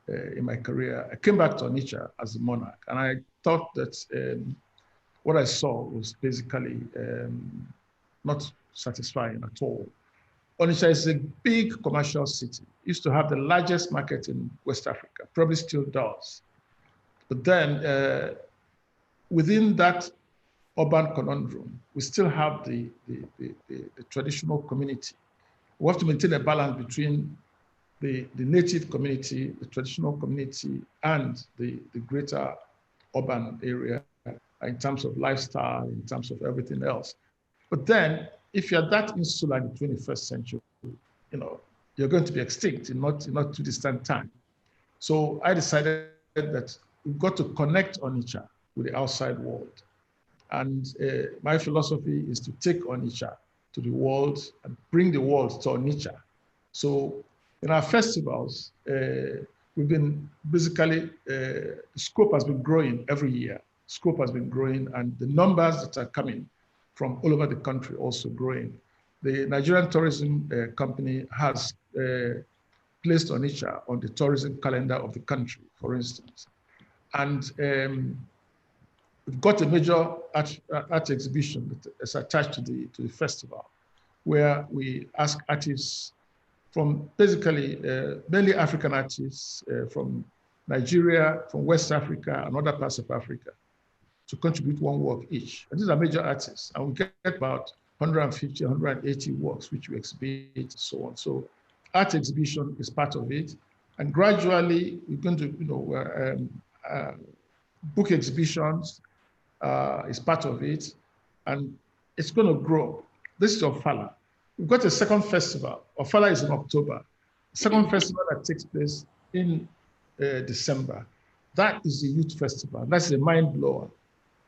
in my career, I came back to Onitsha as a monarch, and I thought that what I saw was basically not satisfying at all. Onitsha is a big commercial city. It used to have the largest market in West Africa, probably still does. But then within that urban conundrum, we still have the traditional community. We have to maintain a balance between the native community, the traditional community, and the greater urban area in terms of lifestyle, in terms of everything else. But then, if you're that insular in the 21st century, you're going to be extinct in not too distant time. So I decided that we've got to connect Onitsha with the outside world. And my philosophy is to take Onitsha to the world and bring the world to Onitsha. So in our festivals, we've been basically, scope has been growing every year. Scope has been growing, and the numbers that are coming from all over the country also growing. The Nigerian Tourism Company has placed Onitsha on the tourism calendar of the country, for instance. And we've got a major art exhibition that is attached to the festival, where we ask artists from basically mainly African artists from Nigeria, from West Africa, and other parts of Africa to contribute one work each. And these are major artists, and we get about 150, 180 works which we exhibit and so on. So art exhibition is part of it. And gradually we're going to, book exhibitions is part of it, and it's going to grow. This is Ofala. We've got a second festival. Ofala is in October. Second festival that takes place in December. That is the youth festival. That's a mind blower.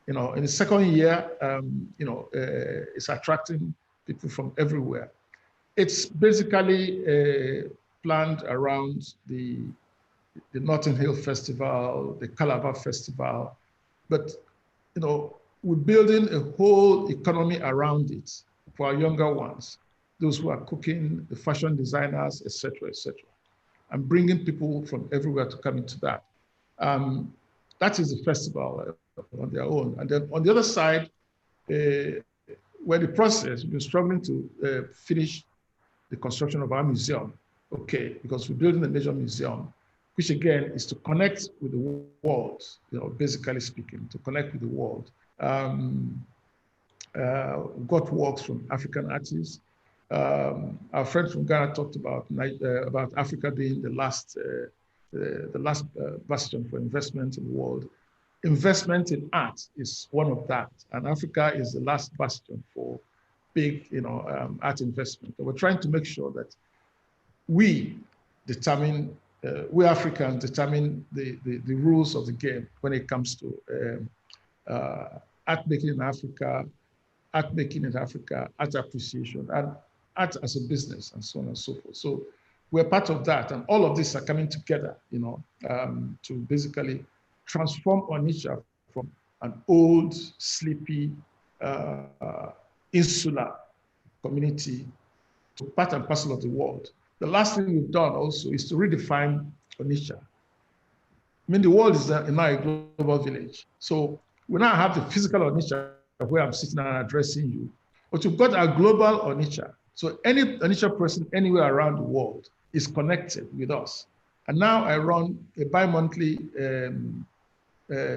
In the second year, it's attracting people from everywhere. It's basically planned around the Notting Hill Festival, the Calabar Festival, but we're building a whole economy around it for our younger ones, those who are cooking, the fashion designers, et cetera, and bringing people from everywhere to come into that. That is the festival on their own. And then on the other side, we're in the process, we've been struggling to finish the construction of our museum, because we're building a major museum, which again is to connect with the world, basically speaking, to connect with the world. We've got works from African artists. Our friend from Ghana talked about Africa being the last bastion for investment in the world. Investment in art is one of that, and Africa is the last bastion for big, art investment. And we're trying to make sure that we Africans determine the rules of the game when it comes to art making in Africa, art appreciation, and art as a business, and so on and so forth. So we're part of that, and all of this are coming together, to basically transform Onitsha from an old, sleepy, insular community to part and parcel of the world. The last thing we've done also is to redefine Onitsha. I mean, the world is now a global village. So we now have the physical Onitsha where I'm sitting and addressing you, but we've got our global Onitsha. So any Onitsha person anywhere around the world is connected with us. And now I run a bi-monthly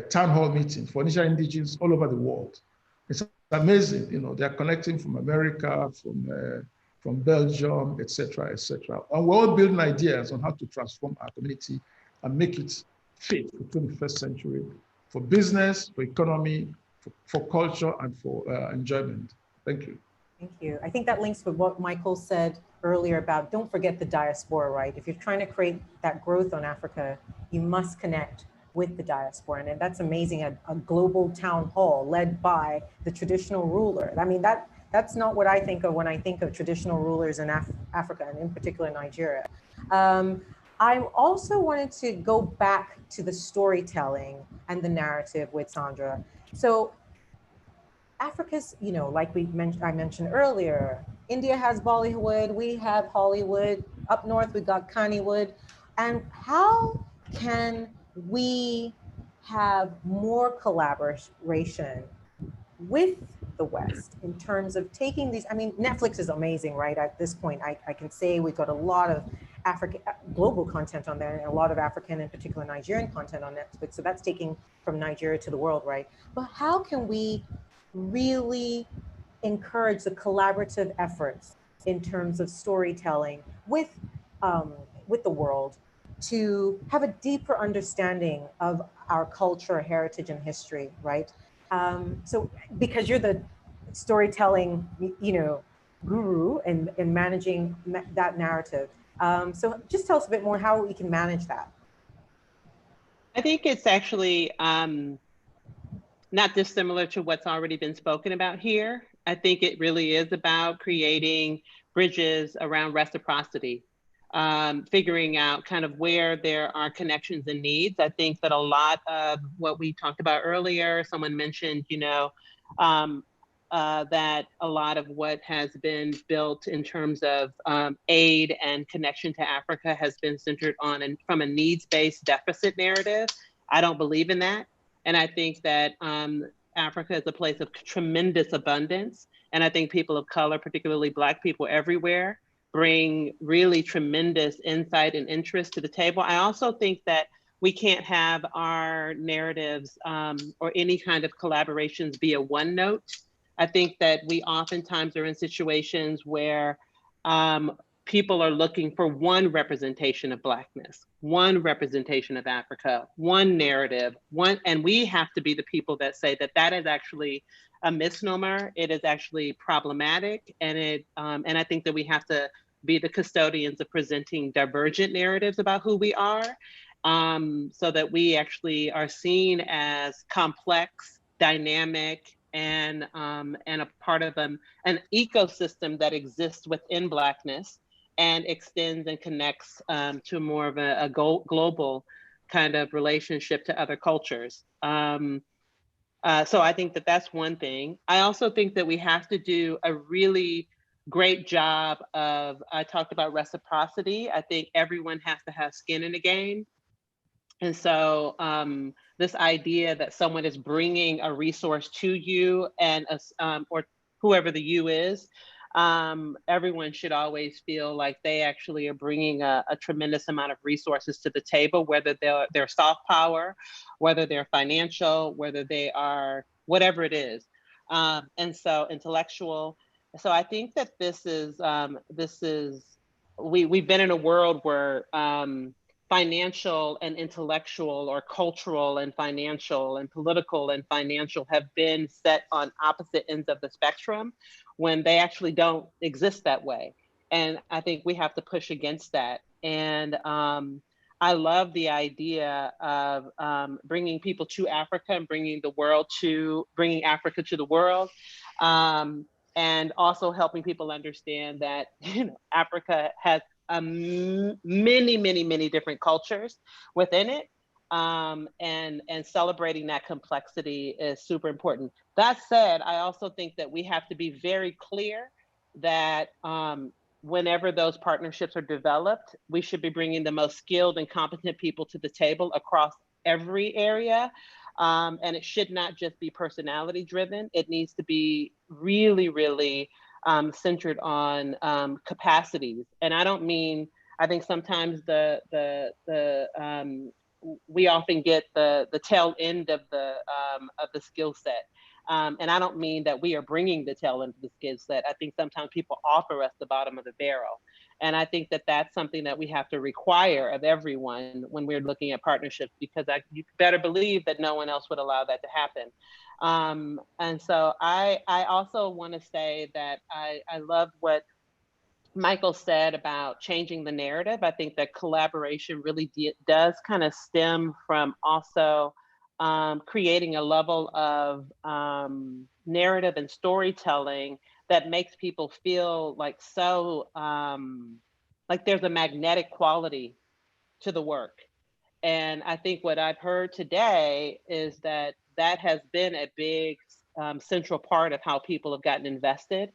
town hall meeting for Onitsha indigenes all over the world. It's amazing, they're connecting from America, from Belgium, et cetera, et cetera. And we're all building ideas on how to transform our community and make it fit for the 21st century, for business, for economy, for culture, and for enjoyment. Thank you. Thank you. I think that links with what Michael said earlier about don't forget the diaspora, right? If you're trying to create that growth on Africa, you must connect with the diaspora. And that's amazing, a global town hall led by the traditional ruler. I mean, that's not what I think of when I think of traditional rulers in Africa, and in particular Nigeria. I also wanted to go back to the storytelling and the narrative with Sandra. So Africa's, like I mentioned earlier, India has Bollywood, we have Hollywood, up north we got Kannywood. And how can we have more collaboration with the West in terms of taking these? I mean, Netflix is amazing, right? At this point, I can say we've got a lot of global content on there and a lot of African, in particular Nigerian content on Netflix. So that's taking from Nigeria to the world, right? But how can we really encourage the collaborative efforts in terms of storytelling with the world to have a deeper understanding of our culture, heritage, and history, right? So because you're the storytelling, guru and managing that narrative. So just tell us a bit more how we can manage that. I think it's actually not dissimilar to what's already been spoken about here. I think it really is about creating bridges around reciprocity, figuring out kind of where there are connections and needs. I think that a lot of what we talked about earlier, someone mentioned, that a lot of what has been built in terms of aid and connection to Africa has been centered on and from a needs-based deficit narrative. I don't believe in that. And I think that Africa is a place of tremendous abundance. And I think people of color, particularly Black people everywhere, bring really tremendous insight and interest to the table. I also think that we can't have our narratives or any kind of collaborations be a one note. I think that we oftentimes are in situations where people are looking for one representation of Blackness, one representation of Africa, one narrative, and we have to be the people that say that that is actually a misnomer. It is actually problematic, and I think that we have to be the custodians of presenting divergent narratives about who we are, so that we actually are seen as complex, dynamic, and a part of an ecosystem that exists within Blackness and extends and connects to more of a global kind of relationship to other cultures. So I think that that's one thing. I also think that we have to do a really great job of, I talked about reciprocity. I think everyone has to have skin in the game. And so this idea that someone is bringing a resource to you and or whoever the you is, everyone should always feel like they actually are bringing a tremendous amount of resources to the table, whether they're soft power, whether they're financial, whether they are whatever it is. And so intellectual. So I think that we've been in a world where financial and intellectual, or cultural and financial, and political and financial have been set on opposite ends of the spectrum when they actually don't exist that way. And I think we have to push against that. And I love the idea of bringing people to Africa and bringing Africa to the world. And also helping people understand that, Africa has many, many, many different cultures within it. And celebrating that complexity is super important. That said, I also think that we have to be very clear that whenever those partnerships are developed, we should be bringing the most skilled and competent people to the table across every area. And it should not just be personality driven. It needs to be really, really centered on capacities. And I don't mean, I think sometimes we often get the tail end of the skill set. And I don't mean that we are bringing the tail end of the skill set. I think sometimes people offer us the bottom of the barrel. And I think that that's something that we have to require of everyone when we're looking at partnerships, because you better believe that no one else would allow that to happen. And so I also want to say that I love what Michael said about changing the narrative. I think that collaboration really does kind of stem from also creating a level of narrative and storytelling that makes people feel like like there's a magnetic quality to the work. And I think what I've heard today is that has been a big central part of how people have gotten invested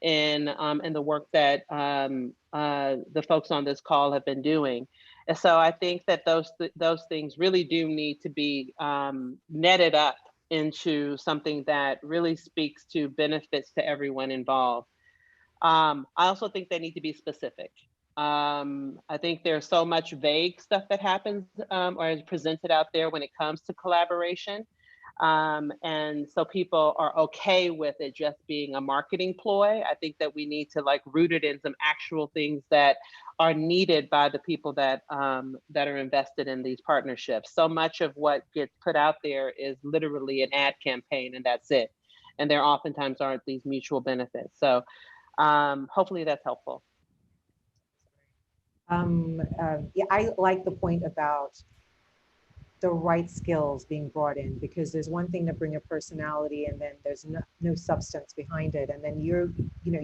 in the work that the folks on this call have been doing. And so I think that those things really do need to be netted up into something that really speaks to benefits to everyone involved. I also think they need to be specific. I think there's so much vague stuff that happens or is presented out there when it comes to collaboration. And so people are okay with it just being a marketing ploy. I think that we need to like root it in some actual things that are needed by the people that that are invested in these partnerships. So much of what gets put out there is literally an ad campaign and that's it. And there oftentimes aren't these mutual benefits. So hopefully that's helpful. Yeah, I like the point about the right skills being brought in, because there's one thing to bring a personality and then there's no substance behind it. And then you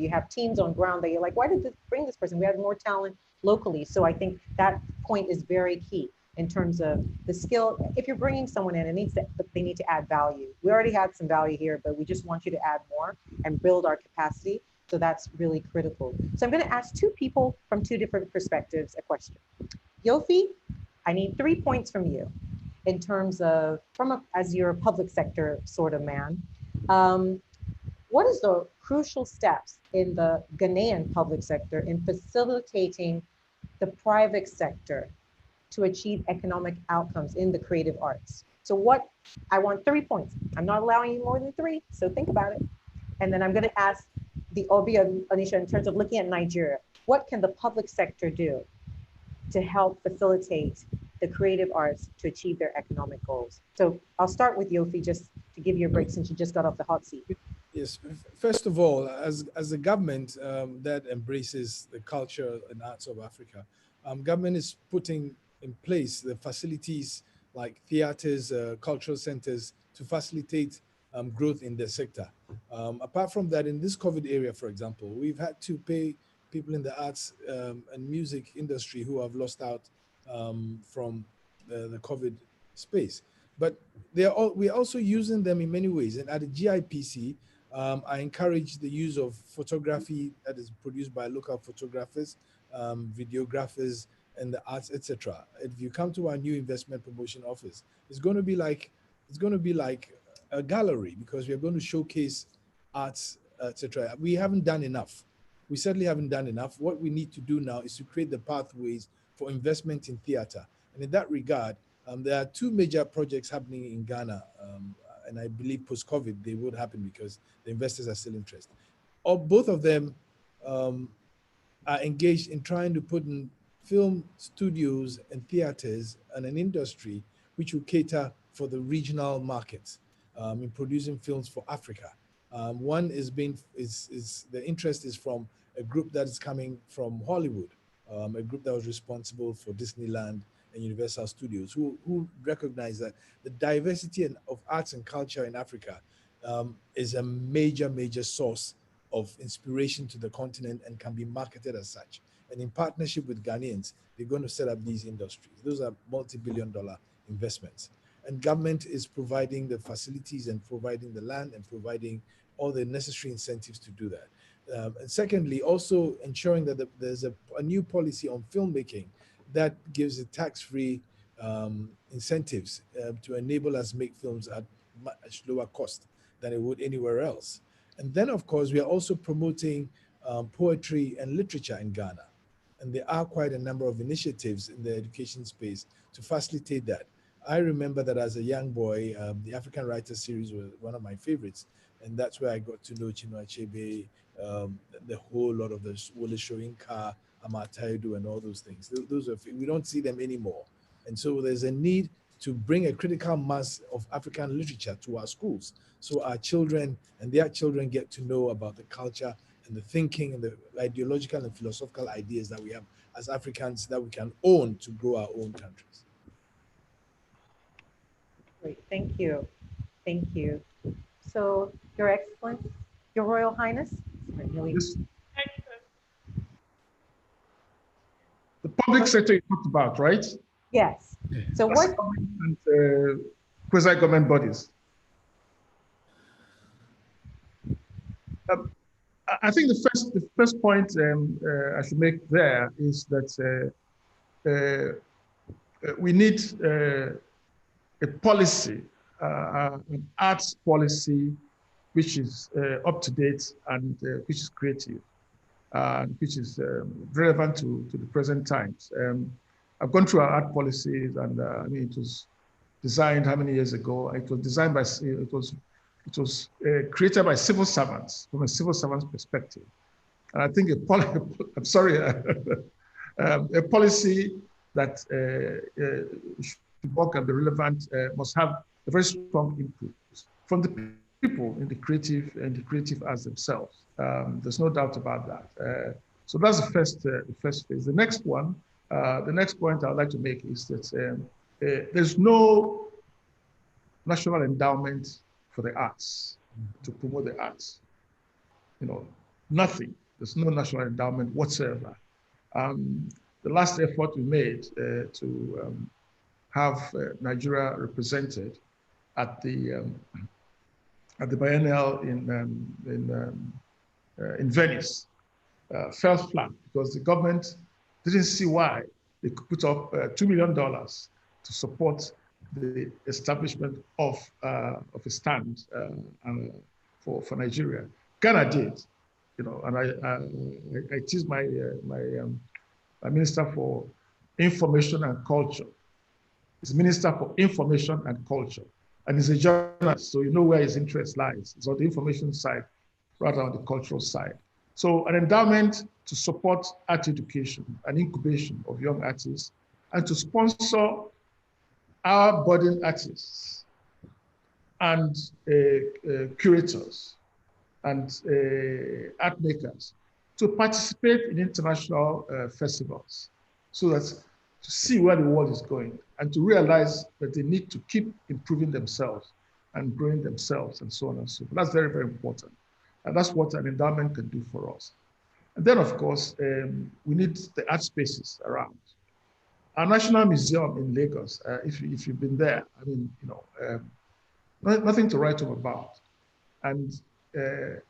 have teams on ground that you're like, why did this bring this person? We have more talent locally. So I think that point is very key in terms of the skill. If you're bringing someone in, they need to add value. We already had some value here, but we just want you to add more and build our capacity. So that's really critical. So I'm going to ask two people from two different perspectives a question. Yofi, I need 3 points from you in terms of, as you're a public sector sort of man, what is the crucial steps in the Ghanaian public sector in facilitating the private sector to achieve economic outcomes in the creative arts? So I want 3 points. I'm not allowing you more than 3, so think about it. And then I'm going to ask the Obi Anisha in terms of looking at Nigeria. What can the public sector do to help facilitate the creative arts to achieve their economic goals? So I'll start with Yofi just to give you a break since you just got off the hot seat. Yes, first of all, as a government that embraces the culture and arts of Africa, government is putting in place the facilities like theaters, cultural centers to facilitate growth in the sector. Apart from that, in this COVID area, for example, we've had to pay people in the arts and music industry who have lost out from the COVID space. But we're also using them in many ways. And at the GIPC, I encourage the use of photography that is produced by local photographers, videographers, and the arts, etc. If you come to our new investment promotion office, it's going to be like a gallery, because we are going to showcase arts, etc. We haven't done enough. We certainly haven't done enough. What we need to do now is to create the pathways for investment in theater. And in that regard, there are 2 major projects happening in Ghana, and I believe post-COVID they would happen because the investors are still interested. Both of them are engaged in trying to put in film studios and theaters and an industry which will cater for the regional markets in producing films for Africa. One the interest is from a group that is coming from Hollywood, a group that was responsible for Disneyland and Universal Studios, who recognize that the diversity of arts and culture in Africa is a major source of inspiration to the continent and can be marketed as such. And in partnership with Ghanaians, they're going to set up these industries. Those are multi-billion-dollar investments. And government is providing the facilities and providing the land and providing all the necessary incentives to do that. And secondly, also ensuring that there's a new policy on filmmaking that gives a tax-free incentives to enable us make films at much lower cost than it would anywhere else. And then, of course, we are also promoting poetry and literature in Ghana. And there are quite a number of initiatives in the education space to facilitate that. I remember that as a young boy, the African Writers series was one of my favorites. And that's where I got to know Achebe, the whole lot of the Wole Soyinka, Amataidu, and all those things. We don't see them anymore. And so there's a need to bring a critical mass of African literature to our schools, so our children and their children get to know about the culture and the thinking and the ideological and philosophical ideas that we have as Africans that we can own to grow our own countries. Great, thank you. Thank you. So, Your Excellency, Your Royal Highness, the public sector you talked about, right? Yes. So what? And quasi-government bodies. I think the first point I should make there is that we need a policy an arts policy which is up to date and which is creative, which is relevant to the present times. I've gone through our art policies, and I mean, it was designed how many years ago? It was designed by, it was created by civil servants from a civil servant's perspective. And I think a policy that should work and be relevant must have a very strong input from the people in the creative arts themselves. There's no doubt about that. So that's the first phase. The next one, the next point I'd like to make is that there's no national endowment for the arts to promote the arts. You know, nothing. There's no national endowment whatsoever. The last effort we made to have Nigeria represented at the biennial in Venice fell flat because the government didn't see why they could put up $2 million to support the establishment of a stand for Nigeria. Ghana did, you know, and I tease my Minister for Information and Culture. He's Minister for Information and Culture, and he's a journalist, so you know where his interest lies. It's on the information side rather than on the cultural side. So an endowment to support art education and incubation of young artists, and to sponsor our budding artists and curators and art makers to participate in international festivals, so that to see where the world is going and to realize that they need to keep improving themselves and growing themselves and so on and so forth. That's very, very important. And that's what an endowment can do for us. And then, of course, we need the art spaces around. Our National Museum in Lagos, if you've been there, I mean, you know, nothing to write home about. And the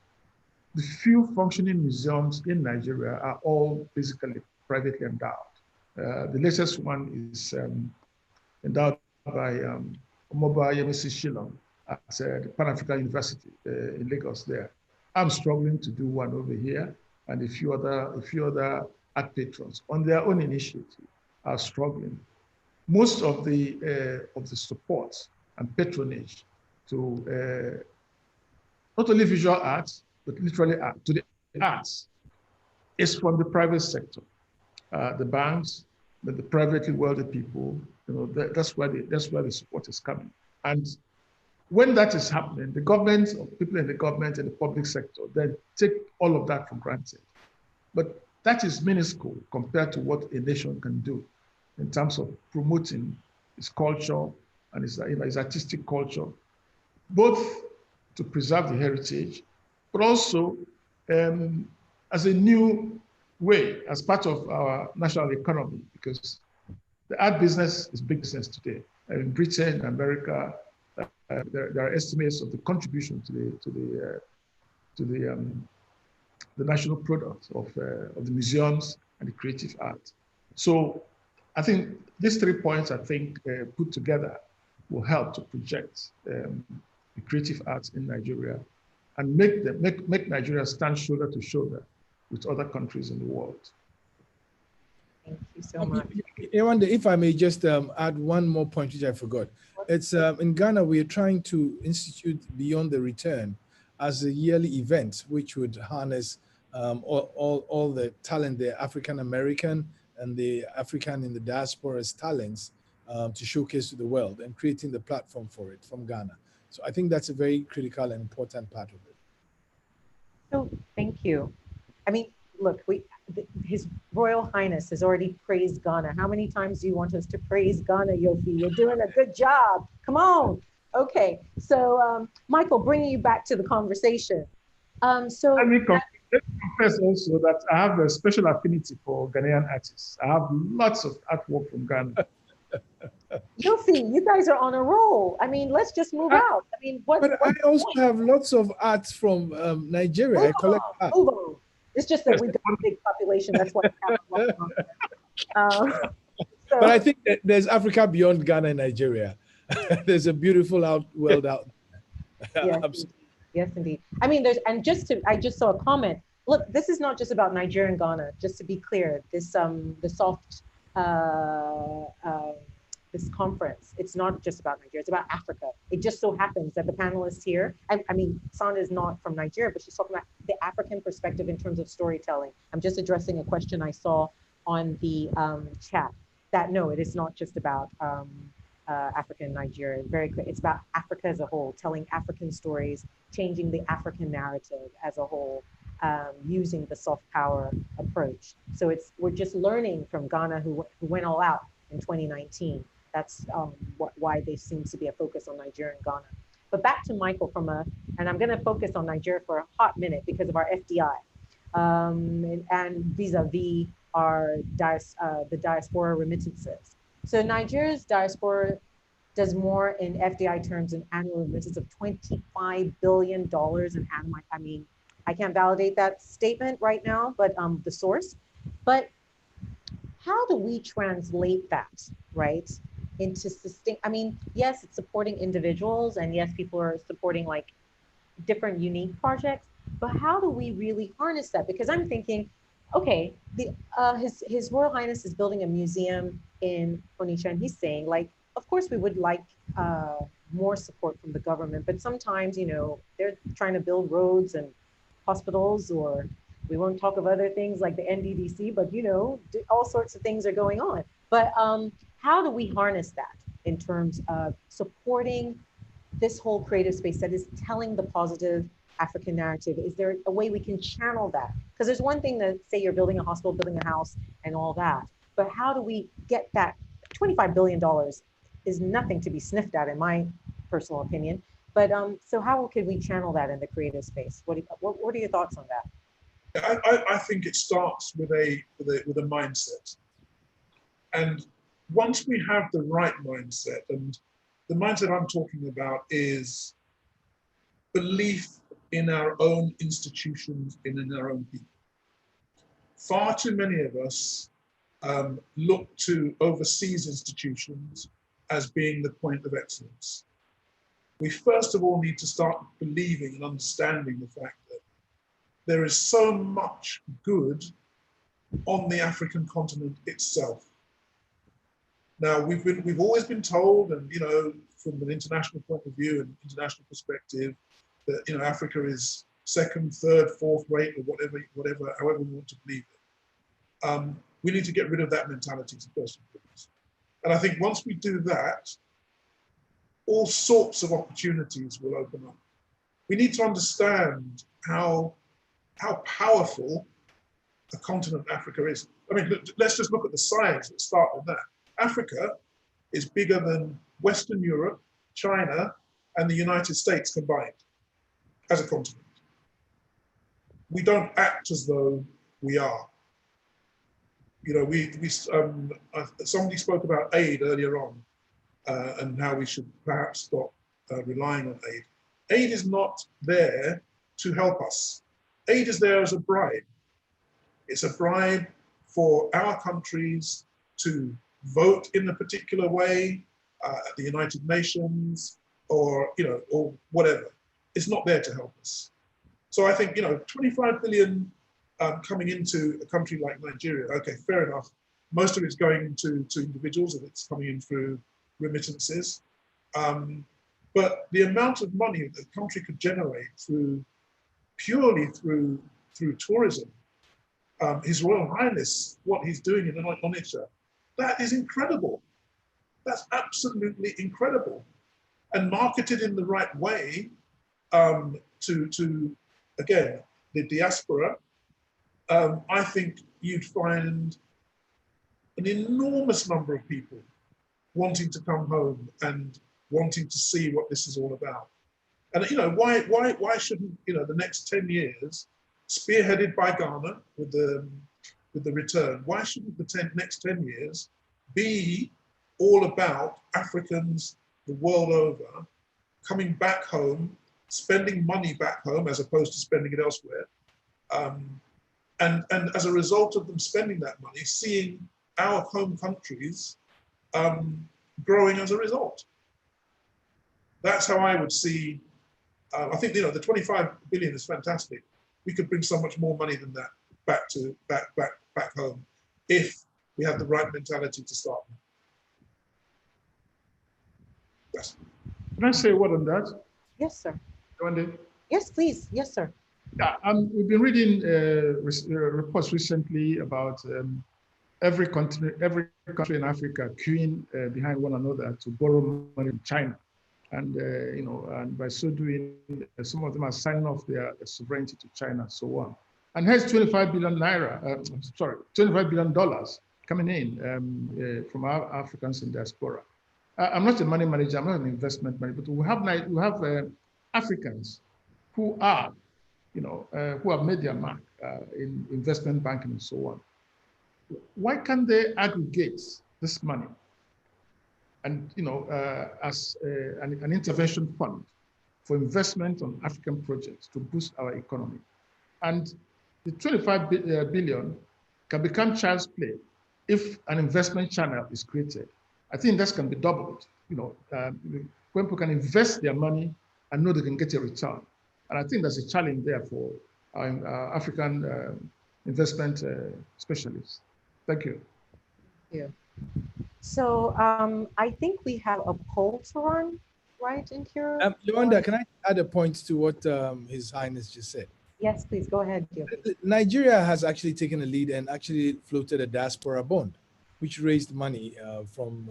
few functioning museums in Nigeria are all basically privately endowed. The latest one is endowed by Omoba Yemisi Shillong at the Pan-African University in Lagos there. I'm struggling to do one over here, and a few other art patrons on their own initiative are struggling. Most of the support and patronage to not only visual arts, but literally art, to the arts, is from the private sector. The banks, the privately wealthy people, you know, that's where the support is coming. And when that is happening, the government, or people in the government and the public sector, they take all of that for granted. But that is minuscule compared to what a nation can do in terms of promoting its culture and its artistic culture, both to preserve the heritage, but also as a new way, as part of our national economy, because the art business is big business today. In Britain, America, there are estimates of the contribution to the national product of the museums and the creative art. So I think these 3 points, I think, put together will help to project the creative arts in Nigeria and make Nigeria stand shoulder to shoulder with other countries in the world. Thank you so much. Yewande, if I may just add one more point which I forgot. It's in Ghana, we are trying to institute Beyond the Return as a yearly event, which would harness all the talent, the African American and the African in the diaspora's talents to showcase to the world, and creating the platform for it from Ghana. So I think that's a very critical and important part of it. So thank you. I mean, look, His Royal Highness has already praised Ghana. How many times do you want us to praise Ghana, Yofi? You're doing a good job. Come on. Okay. So, Michael, bringing you back to the conversation. So let me confess also that I have a special affinity for Ghanaian artists. I have lots of artwork from Ghana. Yofi, you guys are on a roll. I mean, let's just move out. I mean, but I also have lots of arts from Nigeria. I collect art. Move on. It's just that we've got a big population. That's why we have a lot of But I think that there's Africa beyond Ghana and Nigeria. there's a beautiful world out there. Yes, yes, indeed. I mean, I just saw a comment. Look, this is not just about Nigeria and Ghana. Just to be clear, this this conference, it's not just about Nigeria, it's about Africa. It just so happens that the panelists here, I mean, Sandra is not from Nigeria, but she's talking about the African perspective in terms of storytelling. I'm just addressing a question I saw on the chat that no, it is not just about Africa and Nigeria. Very clear. It's about Africa as a whole, telling African stories, changing the African narrative as a whole, using the soft power approach. So we're just learning from Ghana, who went all out in 2019. That's why there seems to be a focus on Nigeria and Ghana. But back to Michael and I'm going to focus on Nigeria for a hot minute because of our FDI and vis-a-vis the diaspora remittances. So Nigeria's diaspora does more in FDI terms in annual remittances of $25 billion in annual. I mean, I can't validate that statement right now, but the source. But how do we translate that, right, into I mean, yes, it's supporting individuals, and yes, people are supporting like different unique projects, but how do we really harness that? Because I'm thinking, okay, His Royal Highness is building a museum in Onitsha, and he's saying, like, of course we would like more support from the government, but sometimes, you know, they're trying to build roads and hospitals, or we won't talk of other things like the NDDC, but, you know, all sorts of things are going on. But how do we harness that in terms of supporting this whole creative space that is telling the positive African narrative? Is there a way we can channel that? Because there's one thing to say you're building a hospital, building a house and all that, but how do we get that? $25 billion is nothing to be sniffed at, in my personal opinion. But so how could we channel that in the creative space? What are your thoughts on that? I think it starts with a mindset. And once we have the right mindset, and the mindset I'm talking about is belief in our own institutions and in our own people. Far too many of us look to overseas institutions as being the point of excellence. We first of all need to start believing and understanding the fact that there is so much good on the African continent itself. Now, we've always been told, and, you know, from an international point of view and international perspective, that, you know, Africa is second, third, fourth rate, or whatever, however we want to believe it. We need to get rid of that mentality first and foremost. And I think once we do that, all sorts of opportunities will open up. We need to understand how powerful a continent Africa is. I mean, let's just look at the size. Let's start with that. Africa is bigger than Western Europe, China, and the United States combined as a continent. We don't act as though we are. You know, somebody spoke about aid earlier on, and how we should perhaps stop relying on aid. Aid is not there to help us. Aid is there as a bribe. It's a bribe for our countries to vote in a particular way at the United Nations, or, you know, or whatever. It's not there to help us. So I think, you know, 25 billion coming into a country like Nigeria, okay, fair enough. Most of it's going to individuals, and it's coming in through remittances. But the amount of money that the country could generate purely through tourism, His Royal Highness, what he's doing in Onitsha, that is incredible. That's absolutely incredible. And marketed in the right way to again, the diaspora, I think you'd find an enormous number of people wanting to come home and wanting to see what this is all about. And, you know, why shouldn't, you know, the next 10 years, spearheaded by Ghana with the return, why shouldn't the next 10 years be all about Africans the world over coming back home, spending money back home as opposed to spending it elsewhere, and as a result of them spending that money, seeing our home countries growing as a result. That's how I would see. I think the 25 billion is fantastic. We could bring so much more money than that back home if we have the right mentality to start. Yes. Can I say a word on that? Yes, sir. Yewande? Yes, please. Yes, sir. Yeah, we've been reading reports recently about every country in Africa queuing behind one another to borrow money from China, and and by so doing, some of them are signing off their sovereignty to China, and so on. And here's 25 billion naira, $25 billion coming in from our Africans in diaspora. I'm not a money manager, I'm not an investment manager, but we have Africans who are, who have made their mark in investment banking and so on. Why can't they aggregate this money and, as an intervention fund for investment on African projects to boost our economy? And the 25 billion can become child's play if an investment channel is created. I think that can be doubled, when people can invest their money and know they can get a return. And I think there's a challenge there for our African investment specialists. Thank you. Yeah. So I think we have a poll to run, right, in here? Yewande, can I add a point to what His Highness just said? Yes, please, go ahead. Nigeria has actually taken a lead and actually floated a diaspora bond, which raised money from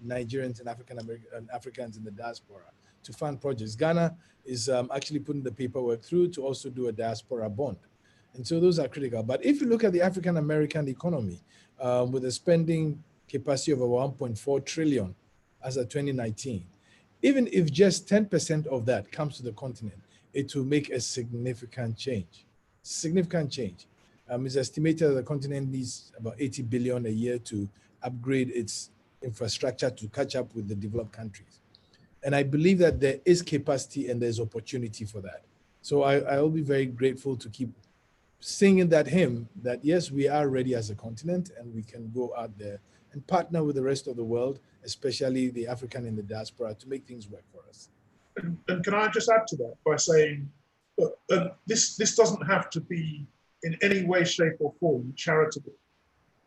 Nigerians and Africans in the diaspora to fund projects. Ghana is actually putting the paperwork through to also do a diaspora bond. And so those are critical. But if you look at the African American economy, with a spending capacity of over 1.4 trillion as of 2019, even if just 10% of that comes to the continent, it will make a significant change. Significant change. It's estimated that the continent needs about 80 billion a year to upgrade its infrastructure to catch up with the developed countries. And I believe that there is capacity and there's opportunity for that. So I will be very grateful to keep singing that hymn that yes, we are ready as a continent and we can go out there and partner with the rest of the world, especially the African in the diaspora, to make things work for us. And can I just add to that by saying, look, this doesn't have to be in any way, shape or form charitable.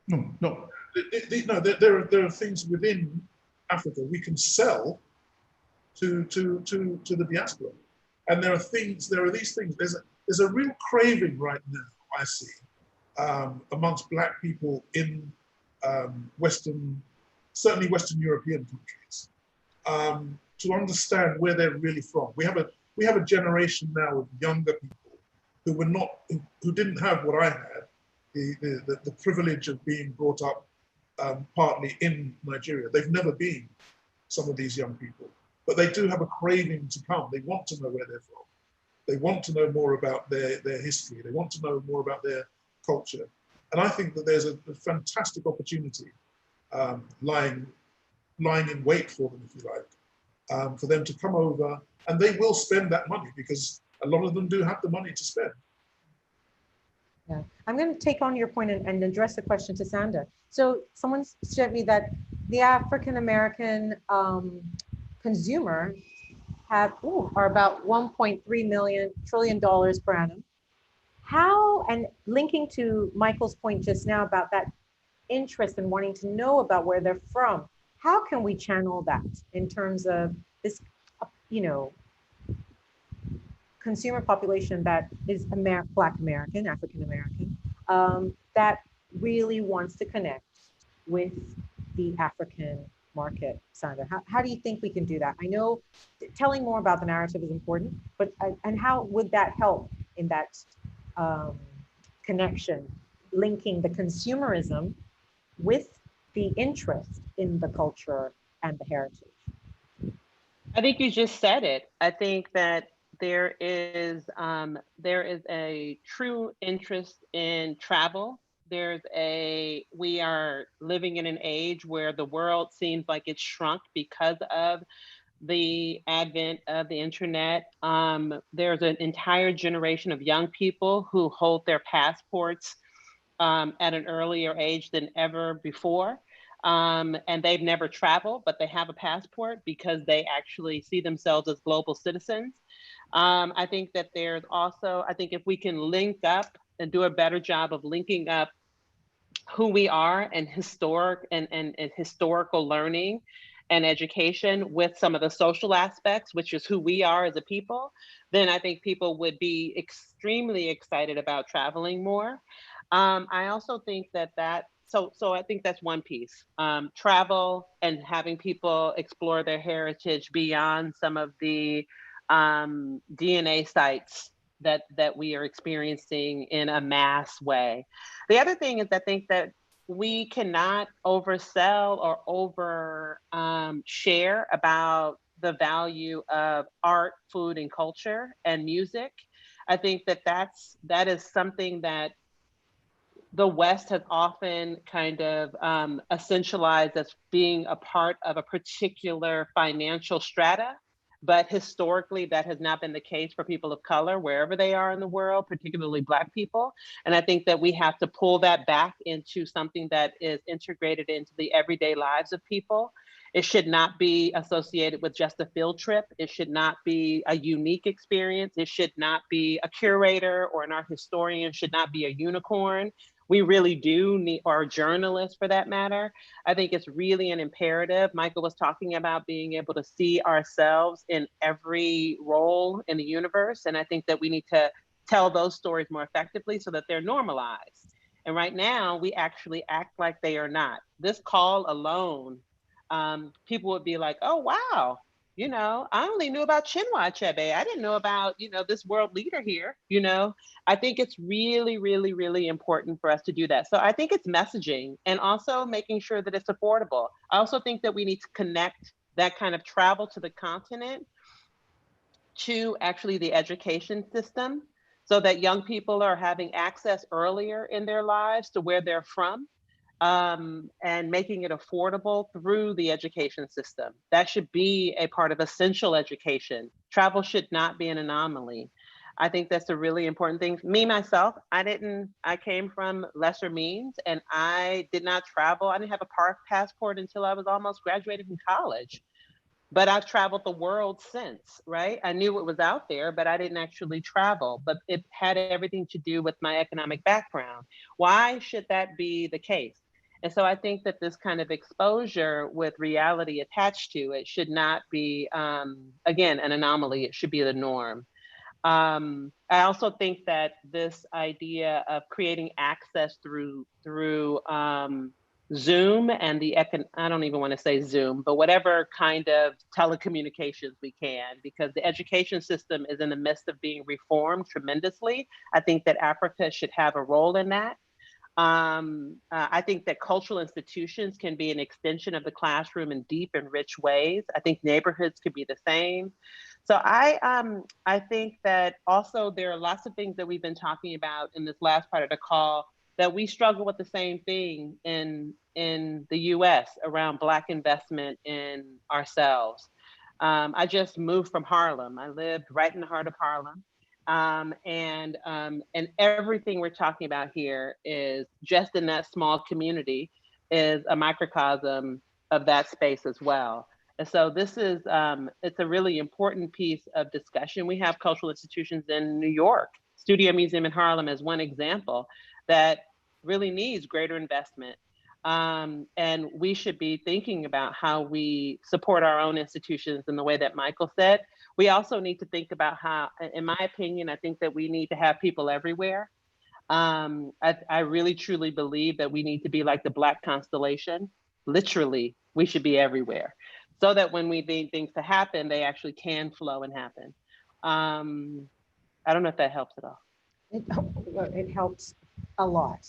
No. There are things within Africa we can sell to the diaspora. And there are these things, there's a real craving right now, I see, amongst Black people in certainly Western European countries, to understand where they're really from. We have a generation now of younger people who didn't have what I had, the privilege of being brought up partly in Nigeria. They've never been, some of these young people, but they do have a craving to come. They want to know where they're from. They want to know more about their history. They want to know more about their culture. And I think that there's a fantastic opportunity lying in wait for them, if you like, for them to come over, and they will spend that money because a lot of them do have the money to spend. Yeah, I'm going to take on your point and address the question to Sandra. So someone said me that the African American consumer are about $1.3 trillion per annum. How, and linking to Michael's point just now about that interest in wanting to know about where they're from, how can we channel that in terms of this, consumer population that is Black American, African American, that really wants to connect with the African market? Sandra, how do you think we can do that? I know telling more about the narrative is important, but and how would that help in that connection, linking the consumerism with the interest in the culture and the heritage? I think you just said it. I think that there is a true interest in travel. We are living in an age where the world seems like it's shrunk because of the advent of the internet. There's an entire generation of young people who hold their passports at an earlier age than ever before. and they've never traveled, but they have a passport because they actually see themselves as global citizens. I think that there's also, I think if we can link up and do a better job of linking up who we are and historical learning and education with some of the social aspects, which is who we are as a people, then I think people would be extremely excited about traveling more. I also think so I think that's one piece. Travel and having people explore their heritage beyond some of the DNA sites that we are experiencing in a mass way. The other thing is I think that we cannot oversell or over share about the value of art, food, and culture and music. I think that is something that the West has often kind of essentialized as being a part of a particular financial strata. But historically, that has not been the case for people of color, wherever they are in the world, particularly Black people. And I think that we have to pull that back into something that is integrated into the everyday lives of people. It should not be associated with just a field trip. It should not be a unique experience. It should not be a curator or an art historian should not be a unicorn. We really do need, or a journalist for that matter. I think it's really an imperative. Michael was talking about being able to see ourselves in every role in the universe. And I think that we need to tell those stories more effectively so that they're normalized. And right now we actually act like they are not. This call alone, people would be like, oh, wow. You know, I only knew about Chinua Achebe. I didn't know about, you know, this world leader here, you know. I think it's really, really, really important for us to do that. So I think it's messaging and also making sure that it's affordable. I also think that we need to connect that kind of travel to the continent to actually the education system so that young people are having access earlier in their lives to where they're from. And making it affordable through the education system. That should be a part of essential education. Travel should not be an anomaly. I think that's a really important thing. Me, myself, I came from lesser means and I did not travel. I didn't have a passport until I was almost graduated from college. But I've traveled the world since, right? I knew it was out there, but I didn't actually travel. But it had everything to do with my economic background. Why should that be the case? And so I think that this kind of exposure with reality attached to it should not be, again, an anomaly. It should be the norm. I also think that this idea of creating access through Zoom and I don't even want to say Zoom, but whatever kind of telecommunications we can, because the education system is in the midst of being reformed tremendously. I think that Africa should have a role in that. I think that cultural institutions can be an extension of the classroom in deep and rich ways. I think neighborhoods could be the same. So I think that also there are lots of things that we've been talking about in this last part of the call that we struggle with the same thing in the US around Black investment in ourselves. I just moved from Harlem. I lived right in the heart of Harlem. And everything we're talking about here is just in that small community is a microcosm of that space as well. And so this is, it's a really important piece of discussion. We have cultural institutions in New York, Studio Museum in Harlem is one example that really needs greater investment. And we should be thinking about how we support our own institutions in the way that Michael said. We also need to think about how, in my opinion, I think that we need to have people everywhere. I really truly believe that we need to be like the Black constellation. Literally, we should be everywhere so that when we need things to happen, they actually can flow and happen. I don't know if that helps at all. It helps a lot.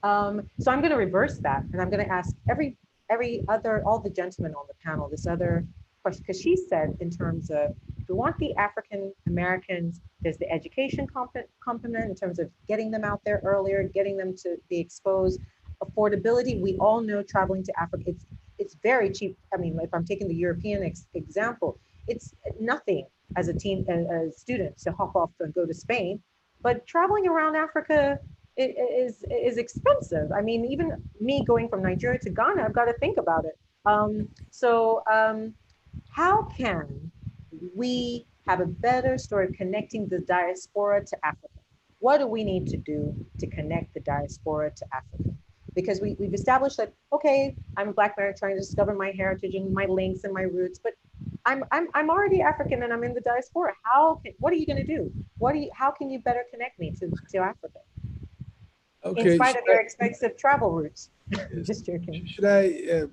So I'm going to reverse that, and I'm going to ask all the gentlemen on the panel this other question, because she said in terms of, we want the African Americans, there's the education component in terms of getting them out there earlier, getting them to be exposed. Affordability, we all know traveling to Africa, it's very cheap. I mean, if I'm taking the European example, it's nothing as a student to hop off and go to Spain. But traveling around Africa, is expensive. I mean, even me going from Nigeria to Ghana, I've got to think about it. How can we have a better story of connecting the diaspora to Africa? What do we need to do to connect the diaspora to Africa? Because we've established that, okay, I'm a Black American trying to discover my heritage and my links and my roots, but I'm already African and I'm in the diaspora. What are you going to do? How can you better connect me to Africa? Okay. In spite of your expensive travel routes. Just joking. Should I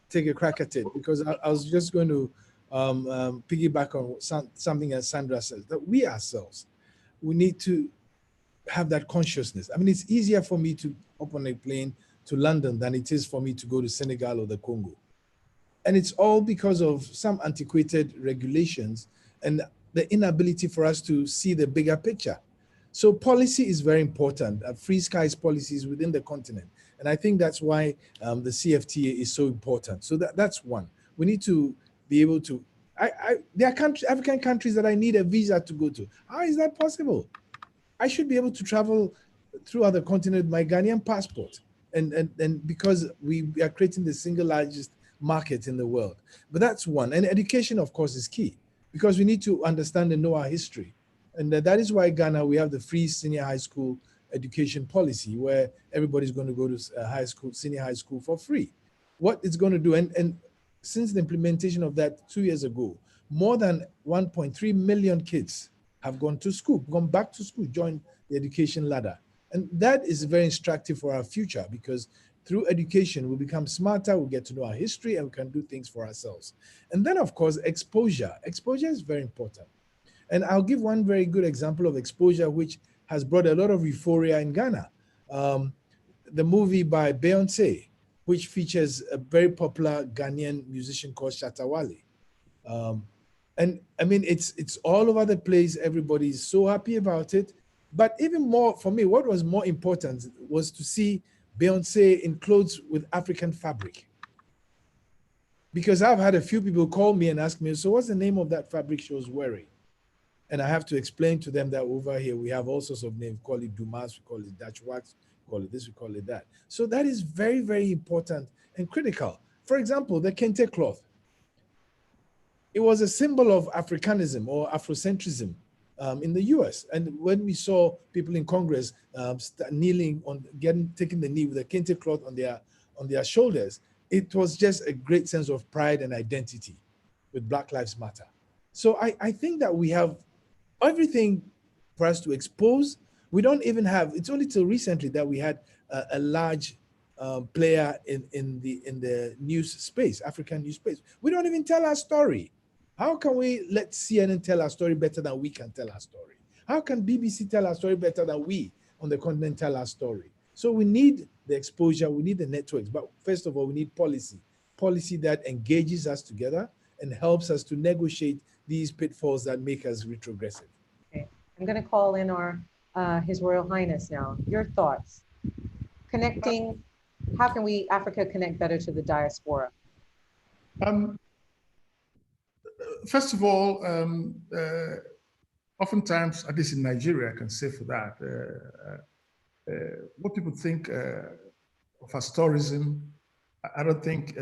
take a crack at it? Because I was just going to piggyback on something that Sandra says, that we ourselves, we need to have that consciousness. I mean, it's easier for me to hop on a plane to London than it is for me to go to Senegal or the Congo. And it's all because of some antiquated regulations and the inability for us to see the bigger picture. So policy is very important, free skies policies within the continent. And I think that's why the CFTA is so important. So that's one. We need to be able to, there are African countries that I need a visa to go to. How is that possible? I should be able to travel throughout the continent with my Ghanaian passport. And because we are creating the single largest market in the world. But that's one. And education, of course, is key because we need to understand and know our history. And that is why Ghana, we have the free senior high school education policy where everybody's going to go to senior high school for free. What it's going to do, and since the implementation of that 2 years ago, more than 1.3 million kids have gone back to school, joined the education ladder. And that is very instructive for our future because through education, we become smarter, we get to know our history, and we can do things for ourselves. And then, of course, exposure. Exposure is very important. And I'll give one very good example of exposure, which has brought a lot of euphoria in Ghana. The movie by Beyonce, which features a very popular Ghanaian musician called Shatta Wale. And I mean, it's all over the place. Everybody's so happy about it. But even more, for me, what was more important was to see Beyonce in clothes with African fabric. Because I've had a few people call me and ask me, so what's the name of that fabric she was wearing? And I have to explain to them that over here, we have all sorts of names. We call it Dumas, we call it Dutch wax, we call it this, we call it that. So that is very, very important and critical. For example, the Kente cloth. It was a symbol of Africanism or Afrocentrism in the US. And when we saw people in Congress kneeling on, taking the knee with a Kente cloth on their shoulders, it was just a great sense of pride and identity with Black Lives Matter. So I think that we have everything for us to expose. We don't even have, it's only till recently that we had a large player in the news space, African news space. We don't even tell our story. How can we let CNN tell our story better than we can tell our story? How can BBC tell our story better than we on the continent tell our story? So we need the exposure, we need the networks, but first of all, we need policy that engages us together and helps us to negotiate these pitfalls that make us retrogressive. Okay, I'm going to call in His Royal Highness now. Your thoughts? Connecting, how can we, Africa, connect better to the diaspora? First of all, oftentimes, at least in Nigeria, I can say for that, what people think of as tourism, I don't think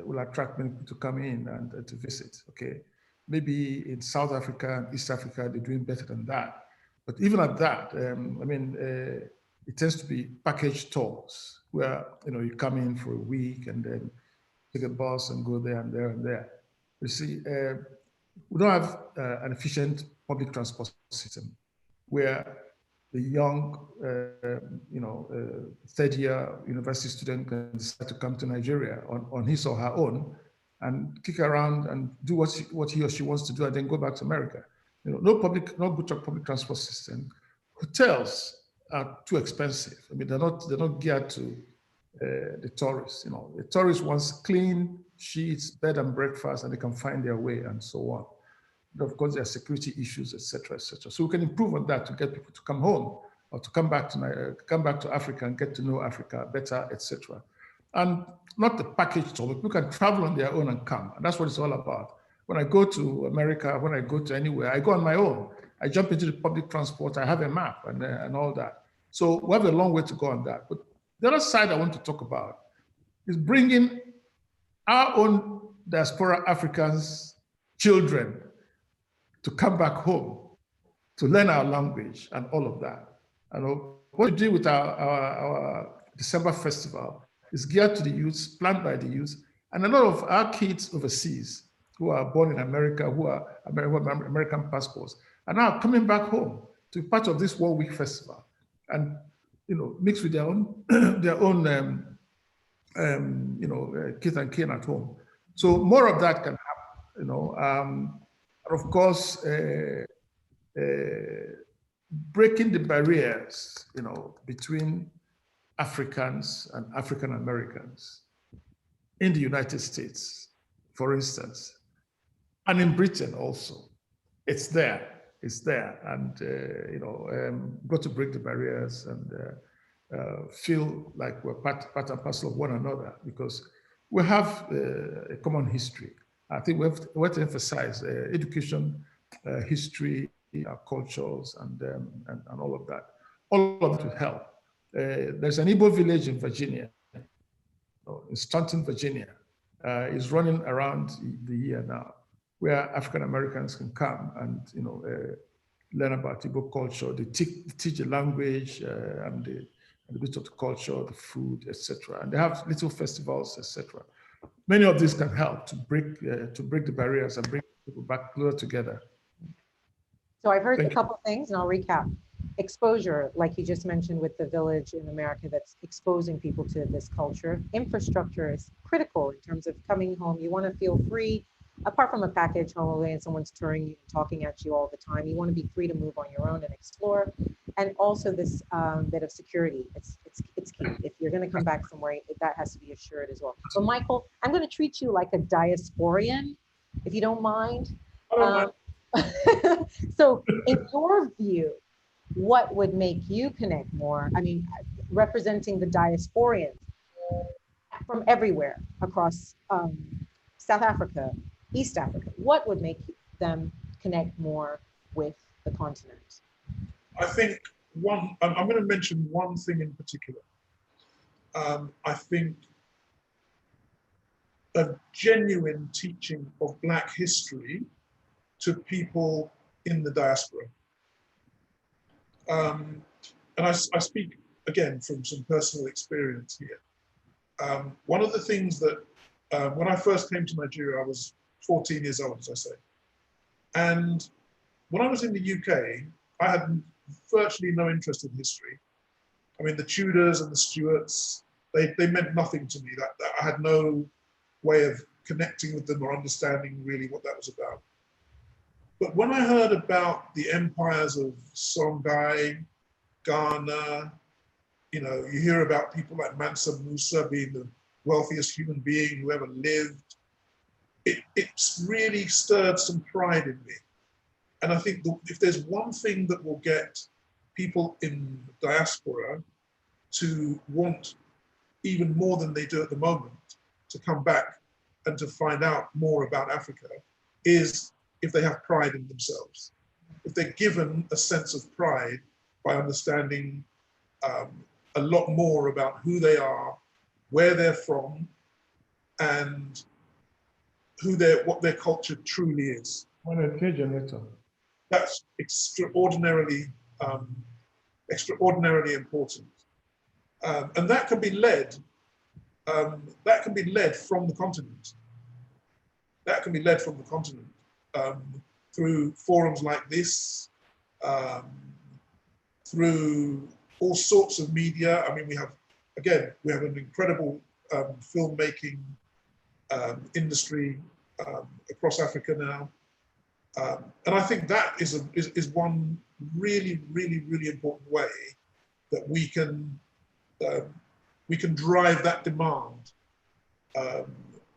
will attract many people to come in and to visit, okay? Maybe in South Africa and East Africa, they're doing better than that. But even at that, I mean, it tends to be package tours where, you come in for a week and then take a bus and go there and there and there. You see, we don't have an efficient public transport system where the young, third-year university student can decide to come to Nigeria on his or her own and kick around and do what he or she wants to do and then go back to America. No good public transport system. Hotels are too expensive. I mean, they're not geared to the tourists. The tourist wants clean sheets, bed and breakfast, and they can find their way and so on. But of course, there are security issues, et cetera, et cetera. So we can improve on that to get people to come home or to come back to Africa and get to know Africa better, et cetera. And not the package tour, but people can travel on their own and come. And that's what it's all about. When I go to America, when I go to anywhere, I go on my own. I jump into the public transport, I have a map and all that. So we have a long way to go on that. But the other side I want to talk about is bringing our own diaspora Africans, children, to come back home, to learn our language and all of that. And what we do with our December festival is geared to the youth, planned by the youth, and a lot of our kids overseas who are born in America, who are American passports, are now coming back home to be part of this 1 week festival, and mix with their own kids and kin at home. So more of that can happen, and of course, breaking the barriers, between Africans and African Americans in the United States, for instance, and in Britain also. It's there, and got to break the barriers and feel like we're part and parcel of one another, because we have a common history. I think we have to emphasize education, history, our cultures, and all of that. All of it will help. There's an Igbo village in Virginia, in Staunton, Virginia, is running around the year now, where African Americans can come and learn about Igbo culture. They teach the language and the bit of the culture, the food, etc. And they have little festivals, etc. Many of these can help to break the barriers and bring people back closer together. So I've heard a couple of things, and I'll recap. Exposure, like you just mentioned with the village in America that's exposing people to this culture. Infrastructure is critical in terms of coming home. You want to feel free, apart from a package holiday and someone's touring you and talking at you all the time. You want to be free to move on your own and explore. And also this bit of security. It's key. If you're going to come back somewhere, that has to be assured as well. So Michael, I'm going to treat you like a diasporian, if you don't mind. So in your view, what would make you connect more? I mean, representing the diasporians from everywhere across South Africa, East Africa, what would make them connect more with the continent? I think I'm going to mention one thing in particular. I think a genuine teaching of Black history to people in the diaspora. And I speak again from some personal experience here. One of the things that, when I first came to Nigeria, I was 14 years old, as I say. And when I was in the UK, I had virtually no interest in history. I mean, the Tudors and the Stuarts, they meant nothing to me. That I had no way of connecting with them or understanding really what that was about. But when I heard about the empires of Songhai, Ghana, you hear about people like Mansa Musa being the wealthiest human being who ever lived. It really stirred some pride in me. And I think if there's one thing that will get people in the diaspora to want even more than they do at the moment to come back and to find out more about Africa is if they have pride in themselves. If they're given a sense of pride by understanding a lot more about who they are, where they're from, and what their culture truly is. That's extraordinarily important. And that can be led from the continent. That can be led from the continent. Through forums like this, through all sorts of media. I mean, we have an incredible filmmaking industry across Africa now. And I think that is one really, really, really important way that we can drive that demand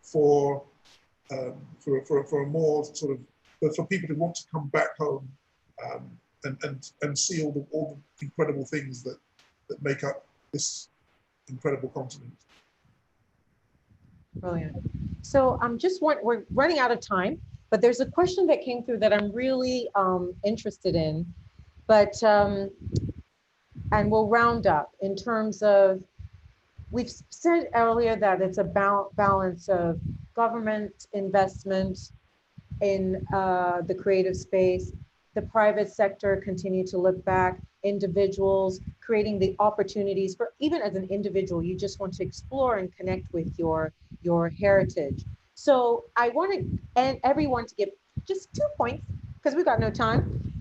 for a more sort of, for people who want to come back home and see all the incredible things that make up this incredible continent. Brilliant. So we're running out of time, but there's a question that came through that I'm really interested in. But and we'll round up in terms of, we've said earlier that it's a balance of government investment in the creative space, the private sector continue to look back, individuals creating the opportunities for, even as an individual, you just want to explore and connect with your heritage. So I want everyone to give just 2 points, because we've got no time,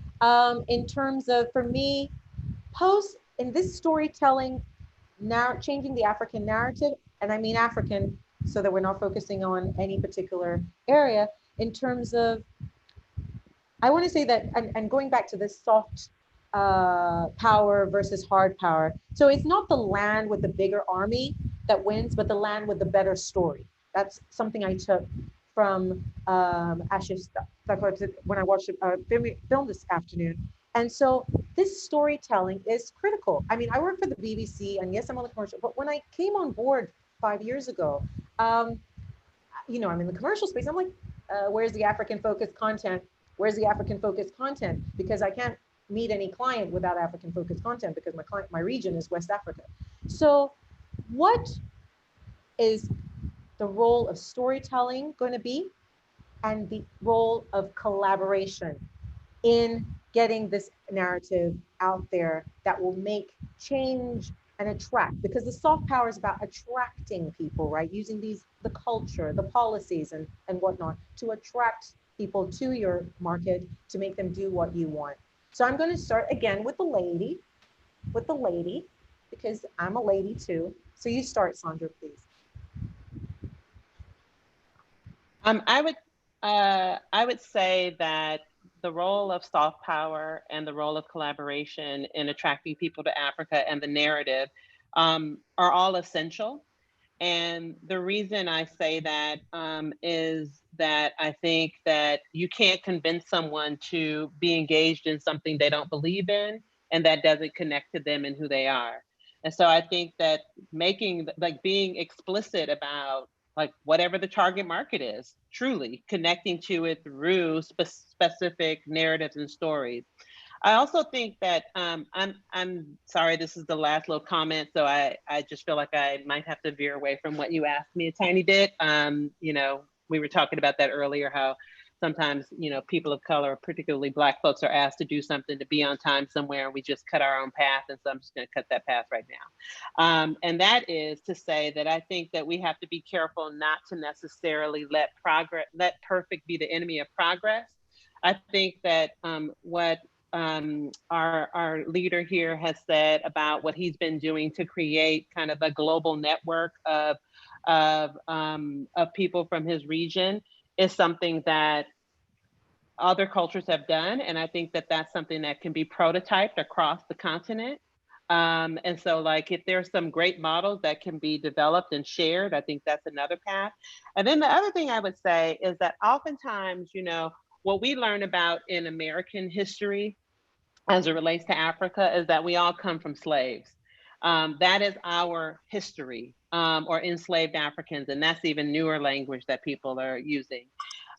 in terms of, for me, post in this storytelling, now changing the African narrative, and I mean African, so that we're not focusing on any particular area, in terms of, I want to say that, and going back to this soft power versus hard power. So it's not the land with the bigger army that wins, but the land with the better story. That's something I took from Ash's stuff when I watched a film this afternoon. And so this storytelling is critical. I mean, I work for the BBC, and yes, I'm on the commercial, but when I came on board 5 years ago, you know, I'm in the commercial space. I'm like, where's the African focused content? Where's the African focused content? Because I can't meet any client without African focused content, because my region is West Africa. So what is the role of storytelling going to be, and the role of collaboration in getting this narrative out there that will make change and attract, because the soft power is about attracting people, right? Using the culture, the policies and whatnot to attract people to your market, to make them do what you want. So I'm going to start again with the lady, because I'm a lady too. So you start, Sandra, please. I would say that the role of soft power and the role of collaboration in attracting people to Africa and the narrative are all essential. And the reason I say that is that I think that you can't convince someone to be engaged in something they don't believe in, and that doesn't connect to them and who they are. And so I think that being explicit about whatever the target market is, truly connecting to it through specific narratives and stories. I also think that I'm sorry, this is the last little comment, so I just feel like I might have to veer away from what you asked me a tiny bit. You know, we were talking about that earlier, how sometimes, you know, people of color, particularly Black folks, are asked to do something to be on time somewhere, and we just cut our own path. And so I'm just going to cut that path right now. And that is to say that I think that we have to be careful not to necessarily let perfect be the enemy of progress. I think that what our leader here has said about what he's been doing to create kind of a global network of people from his region is something that other cultures have done. And I think that that's something that can be prototyped across the continent. And so if there's some great models that can be developed and shared, I think that's another path. And then the other thing I would say is that oftentimes, you know, what we learn about in American history as it relates to Africa is that we all come from slaves. That is our history, or enslaved Africans, and that's even newer language that people are using.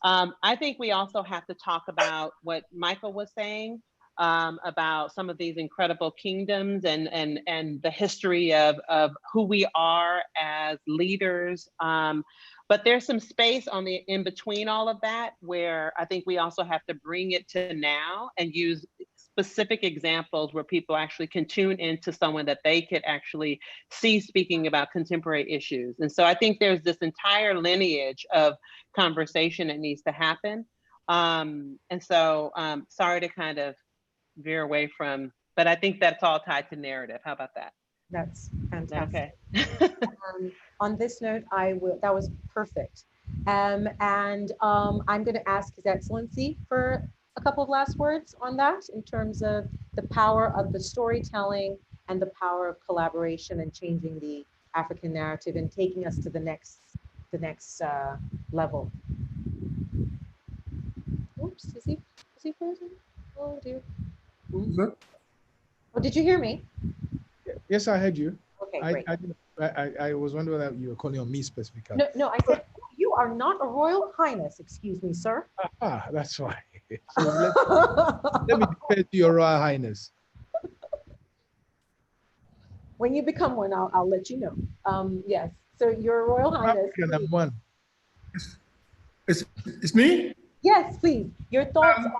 I think we also have to talk about what Michael was saying about some of these incredible kingdoms and the history of who we are as leaders. But there's some space in between all of that, where I think we also have to bring it to now and use specific examples where people actually can tune into someone that they could actually see speaking about contemporary issues. And so I think there's this entire lineage of conversation that needs to happen. And so sorry to kind of veer away from, but I think that's all tied to narrative. How about that? That's fantastic. Okay. On this note, that was perfect. And I'm going to ask His Excellency for a couple of last words on that, in terms of the power of the storytelling and the power of collaboration and changing the African narrative and taking us to the next level. Oops, is he frozen? Oh dear. Oh, did you hear me? Yes, I heard you. Okay, great. I was wondering whether you were calling on me specifically. No, I said, you are not a Royal Highness, excuse me, sir. That's why. So let me defer to your Royal Highness. When you become one, I'll let you know. Yes. So Your Royal Highness. African, I'm one. It's me? Yes, please. Your thoughts on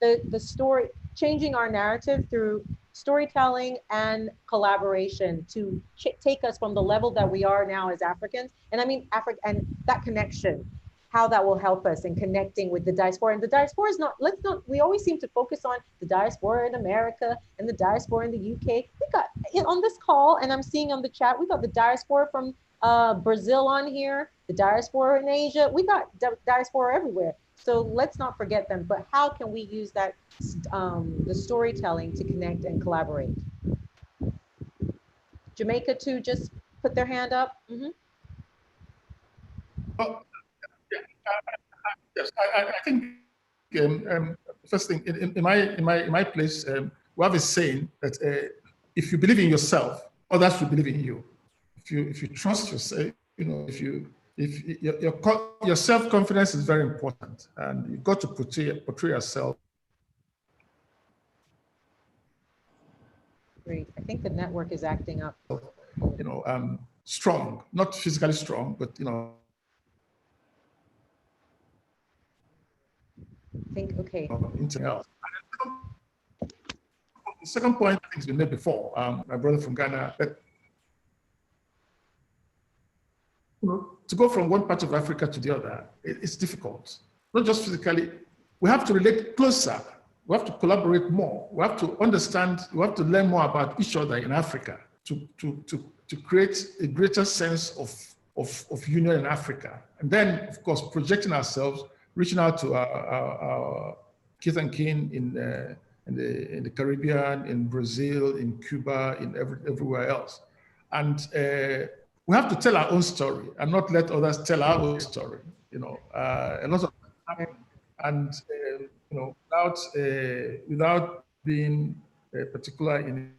the story, changing our narrative through storytelling and collaboration to take us from the level that we are now as Africans. And I mean, Africa and that connection, how that will help us in connecting with the diaspora. And the diaspora is not, we always seem to focus on the diaspora in America and the diaspora in the UK. We got on this call, and I'm seeing on the chat, we got the diaspora from Brazil on here, the diaspora in Asia. We got diaspora everywhere. So let's not forget them, but how can we use that, the storytelling to connect and collaborate? Jamaica too, just put their hand up. Mm-hmm. Oh, yes, I think first thing in my place, we have a saying that if you believe in yourself, others will believe in you. If you trust yourself, if your self-confidence is very important, and you've got to portray yourself. Great. I think the network is acting up. Strong, not physically strong, but I think, okay. Anything else. The second point I think has been made before. My brother from Ghana, that to go from one part of Africa to the other, it's difficult. Not just physically, we have to relate closer. We have to collaborate more. We have to understand, we have to learn more about each other in Africa to create a greater sense of union in Africa. And then, of course, projecting ourselves, reaching out to our kith and kin in the Caribbean, in Brazil, in Cuba, in everywhere else. And we have to tell our own story and not let others tell our own story. A lot of happen, and without being particular in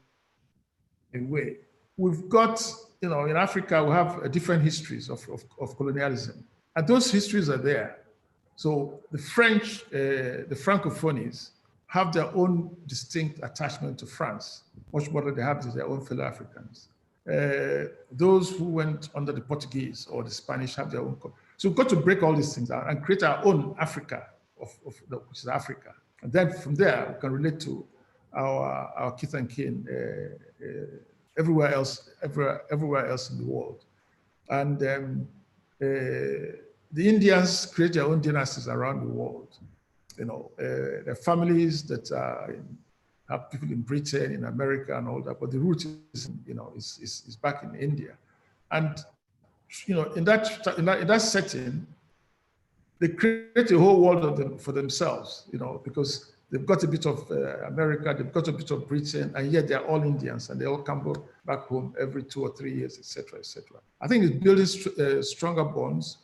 a way, we've got in Africa we have different histories of colonialism, and those histories are there. So the French, the Francophonies, have their own distinct attachment to France, much more than they have to their own fellow Africans. Those who went under the Portuguese or the Spanish have their own. So we've got to break all these things out and create our own Africa, which is Africa. And then from there, we can relate to our kith and kin everywhere else in the world. And the Indians create their own dynasties around the world. Their families that have people in Britain, in America, and all that, but the root is, is back in India. And in that setting, they create a whole world for themselves, because they've got a bit of America, they've got a bit of Britain, and yet they're all Indians, and they all come back home every 2 or 3 years, etc., etc. I think it's building stronger bonds,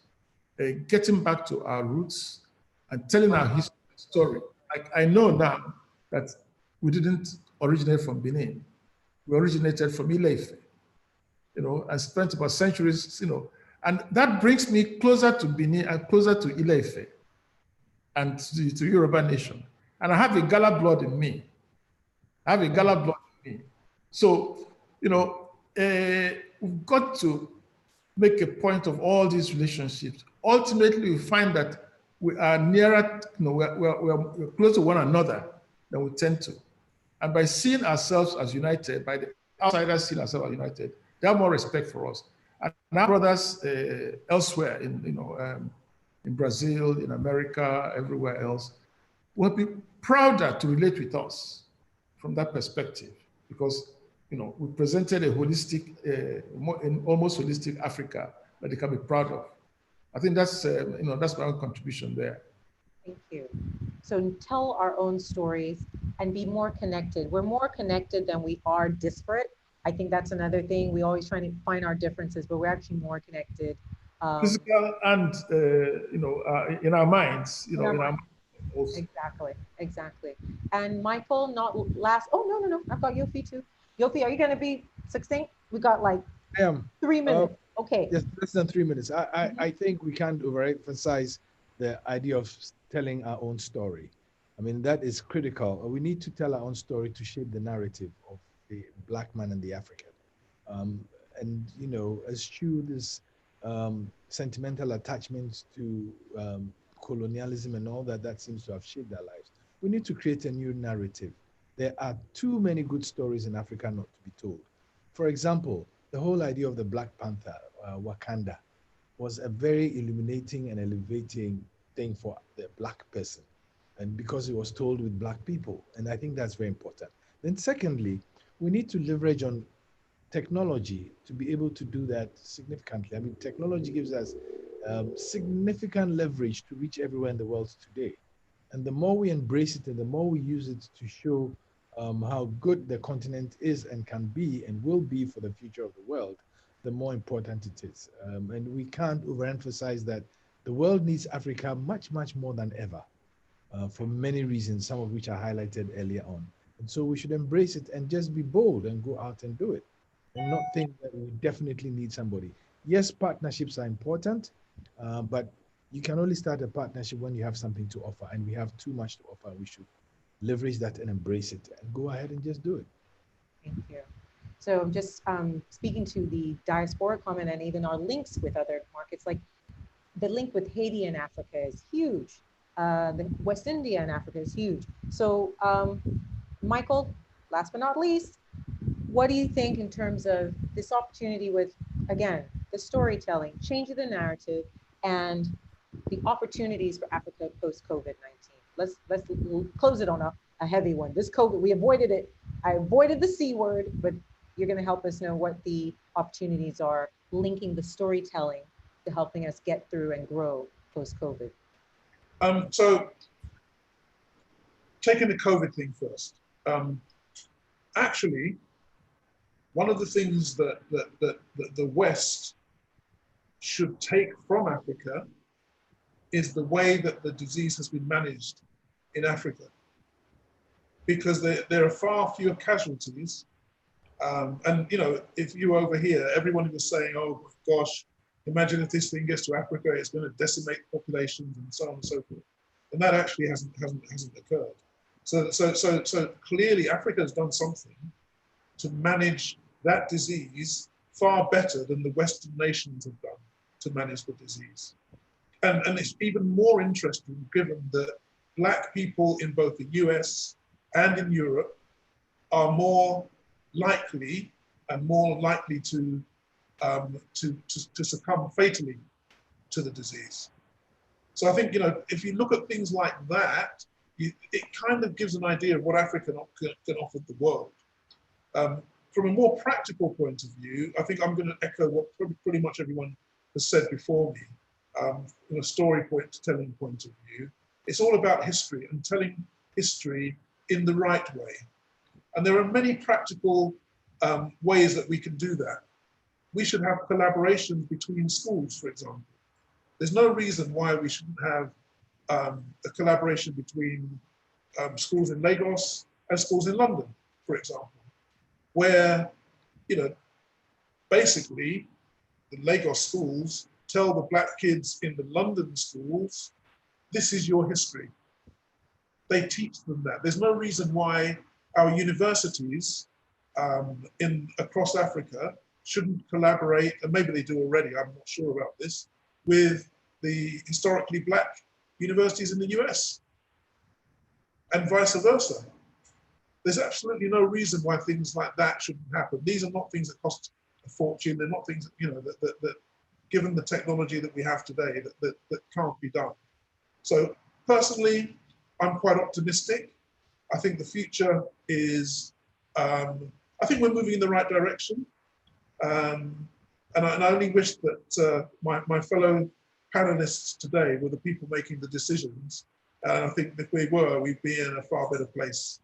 getting back to our roots, and telling our history story. Like I know now that we didn't originate from Benin. We originated from Ile-Ife, and spent about centuries, and that brings me closer to Benin and closer to Ile-Ife and to Yoruba nation. And I have a Gala blood in me. So, we've got to make a point of all these relationships. Ultimately, we find that we are nearer, we're close to one another than we tend to. And by seeing ourselves as united, by the outsiders seeing ourselves as united, they have more respect for us. And our brothers elsewhere in Brazil, in America, everywhere else, will be prouder to relate with us from that perspective, because we presented a holistic, almost holistic Africa that they can be proud of. I think that's that's my own contribution there. Thank you. So tell our own stories and be more connected. We're more connected than we are disparate. I think that's another thing. We always try to find our differences, but we're actually more connected. Physical and in our minds, in our minds also. Exactly. And Michael, not last. Oh no, I've got Yofi too. Yofi, are you going to be succinct? We got like 3 minutes. Okay. Yes, less than 3 minutes. I think we can't overemphasize the idea of telling our own story. I mean, that is critical. We need to tell our own story to shape the narrative of the Black man and the African. And, you know, eschew this sentimental attachments to colonialism and all that, that seems to have shaped our lives. We need to create a new narrative. There are too many good stories in Africa not to be told. For example, the whole idea of the Black Panther, Wakanda, was a very illuminating and elevating thing for the Black person, and because it was told with Black people. And I think that's very important. Then secondly, we need to leverage on technology to be able to do that significantly. I mean, technology gives us significant leverage to reach everywhere in the world today. And the more we embrace it and the more we use it to show how good the continent is and can be and will be for the future of the world, the more important it is. And we can't overemphasize that the world needs Africa much, much more than ever for many reasons, some of which are highlighted earlier on. And so we should embrace it and just be bold and go out and do it and not think that we definitely need somebody. Yes, partnerships are important, but you can only start a partnership when you have something to offer, and we have too much to offer. We should leverage that and embrace it and go ahead and just do it. Thank you. So just speaking to the diaspora comment and even our links with other markets, like the link with Haiti and Africa is huge. The West India and Africa is huge. So Michael, last but not least, what do you think in terms of this opportunity with, again, the storytelling, changing the narrative, and the opportunities for Africa post-COVID-19? Let's close it on a heavy one. This COVID, we avoided it. I avoided the C word, but you're going to help us know what the opportunities are, linking the storytelling to helping us get through and grow post-COVID. So taking the COVID thing first, actually, one of the things that the West should take from Africa is the way that the disease has been managed in Africa. Because there are far fewer casualties. And you know, if you over here, everyone was saying, oh gosh, imagine if this thing gets to Africa, it's going to decimate populations and so on and so forth. And that actually hasn't occurred. So clearly Africa has done something to manage that disease far better than the Western nations have done to manage the disease. And it's even more interesting given that Black people in both the US and in Europe are more likely to succumb fatally to the disease. So I think, you know, if you look at things like that, it kind of gives an idea of what Africa can offer the world. From a more practical point of view, I think I'm going to echo what pretty much everyone has said before me. From a storytelling point of view, it's all about history and telling history in the right way. And there are many practical ways that we can do that. We should have collaborations between schools, for example. There's no reason why we shouldn't have a collaboration between schools in Lagos and schools in London, for example, where, you know, basically the Lagos schools tell the Black kids in the London schools, this is your history. They teach them that. There's no reason why our universities across Africa shouldn't collaborate, and maybe they do already, I'm not sure about this, with the historically Black universities in the US and vice versa. There's absolutely no reason why things like that shouldn't happen. These are not things that cost a fortune. They're not things that, you know, that given the technology that we have today, that can't be done. So personally, I'm quite optimistic. I think the future is, I think we're moving in the right direction. And I only wish that my fellow panelists today were the people making the decisions. And I think if we were, we'd be in a far better place,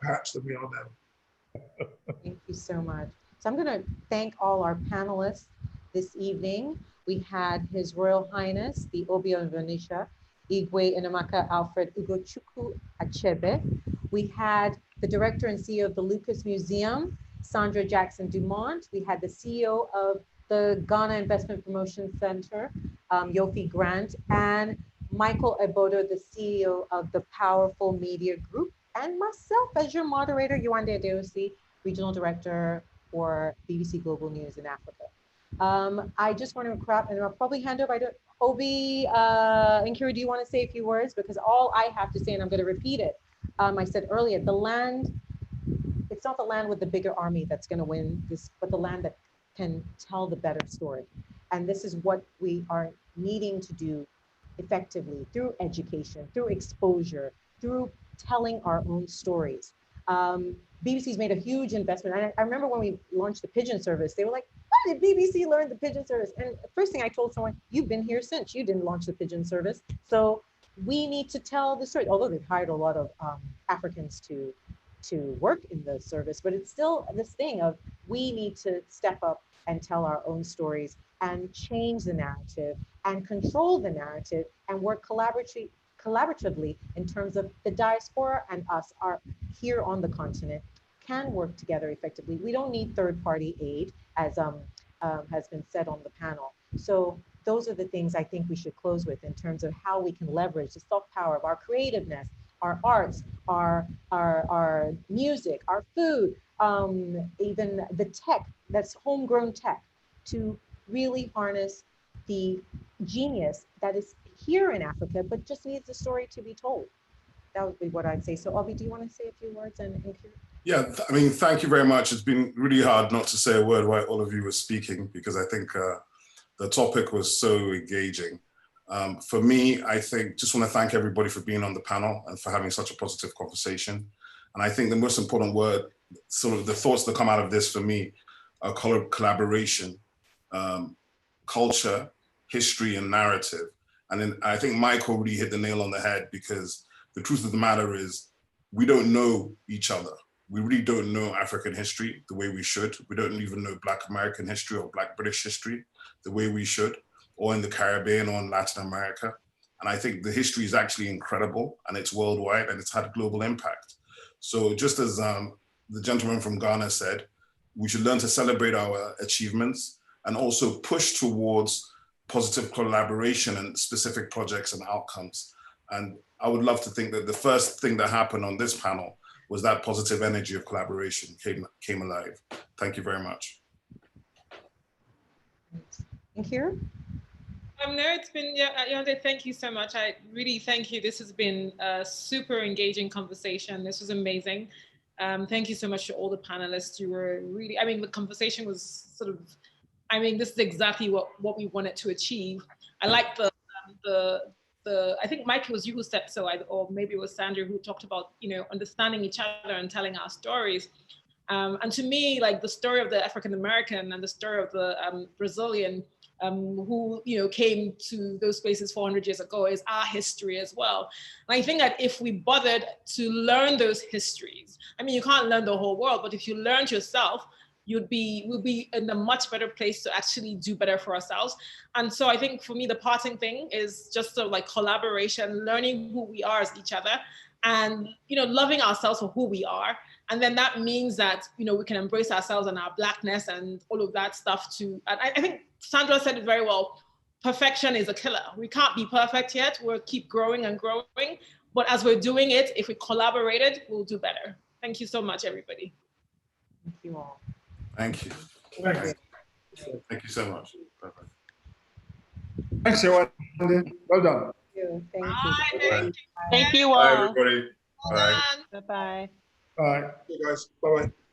perhaps, than we are now. Thank you so much. So I'm going to thank all our panelists this evening. We had His Royal Highness, the Obi of Venetia, Igwe Nnaemeka Alfred Ugochukwu Achebe. We had the director and CEO of the Lucas Museum, Sandra Jackson-Dumont. We had the CEO of the Ghana Investment Promotion Center, Yofi Grant, and Michael Eboda, the CEO of the Powerful Media Group, and myself as your moderator, Yewande Adewusi, Regional Director for BBC Global News in Africa. I just want to wrap, and I'll probably hand over. Obi and Kira, do you want to say a few words? Because all I have to say, and I'm going to repeat it, I said earlier, the land, it's not the land with the bigger army that's going to win this, but the land that can tell the better story. And this is what we are needing to do effectively through education, through exposure, through telling our own stories. BBC's made a huge investment. I remember when we launched the pigeon service, they were like, "Why did BBC learn the pigeon service?" And the first thing I told someone, you've been here since, you didn't launch the pigeon service. So we need to tell the story, although they've hired a lot of Africans to work in the service, but it's still this thing of we need to step up and tell our own stories and change the narrative and control the narrative and work collaboratively in terms of the diaspora and us are here on the continent can work together effectively. We don't need third-party aid, as has been said on the panel. So those are the things I think we should close with in terms of how we can leverage the soft power of our creativeness, our arts, our music, our food, even the tech, that's homegrown tech, to really harness the genius that is here in Africa, but just needs the story to be told. That would be what I'd say. So Obi, do you want to say a few words? Yeah, I mean, thank you very much. It's been really hard not to say a word while all of you were speaking, because I think the topic was so engaging. For me, I think, just want to thank everybody for being on the panel and for having such a positive conversation. And I think the most important word, sort of the thoughts that come out of this for me are collaboration, culture, history, and narrative. And then I think Michael really hit the nail on the head, because the truth of the matter is we don't know each other. We really don't know African history the way we should. We don't even know Black American history or Black British history the way we should, or in the Caribbean or in Latin America. And I think the history is actually incredible, and it's worldwide, and it's had global impact. So just as the gentleman from Ghana said, we should learn to celebrate our achievements and also push towards positive collaboration and specific projects and outcomes. And I would love to think that the first thing that happened on this panel was that positive energy of collaboration came alive. Thank you very much. Thank you. No, it's been, Yewande, thank you so much. I really thank you. This has been a super engaging conversation. This was amazing. Thank you so much to all the panelists. You were really, I mean, the conversation was sort of, I mean, this is exactly what we wanted to achieve. I like I think Mike, it was you who said so, or maybe it was Sandra who talked about, understanding each other and telling our stories. And to me, like the story of the African American and the story of the Brazilian who came to those spaces 400 years ago is our history as well. And I think that if we bothered to learn those histories, I mean, you can't learn the whole world, but if you learned yourself, we'll be in a much better place to actually do better for ourselves. And so I think for me, the parting thing is just sort of like collaboration, learning who we are as each other, and loving ourselves for who we are. And then that means that we can embrace ourselves and our Blackness and all of that stuff too. And I think Sandra said it very well. Perfection is a killer. We can't be perfect yet. We'll keep growing and growing. But as we're doing it, if we collaborated, we'll do better. Thank you so much, everybody. Thank you all. Thank you. Thank you so much. Bye-bye. Thanks, Yewande. Well done. Thank you. Thank you all. Bye, everybody. Bye. Bye-bye. Bye. Hey guys, bye-bye.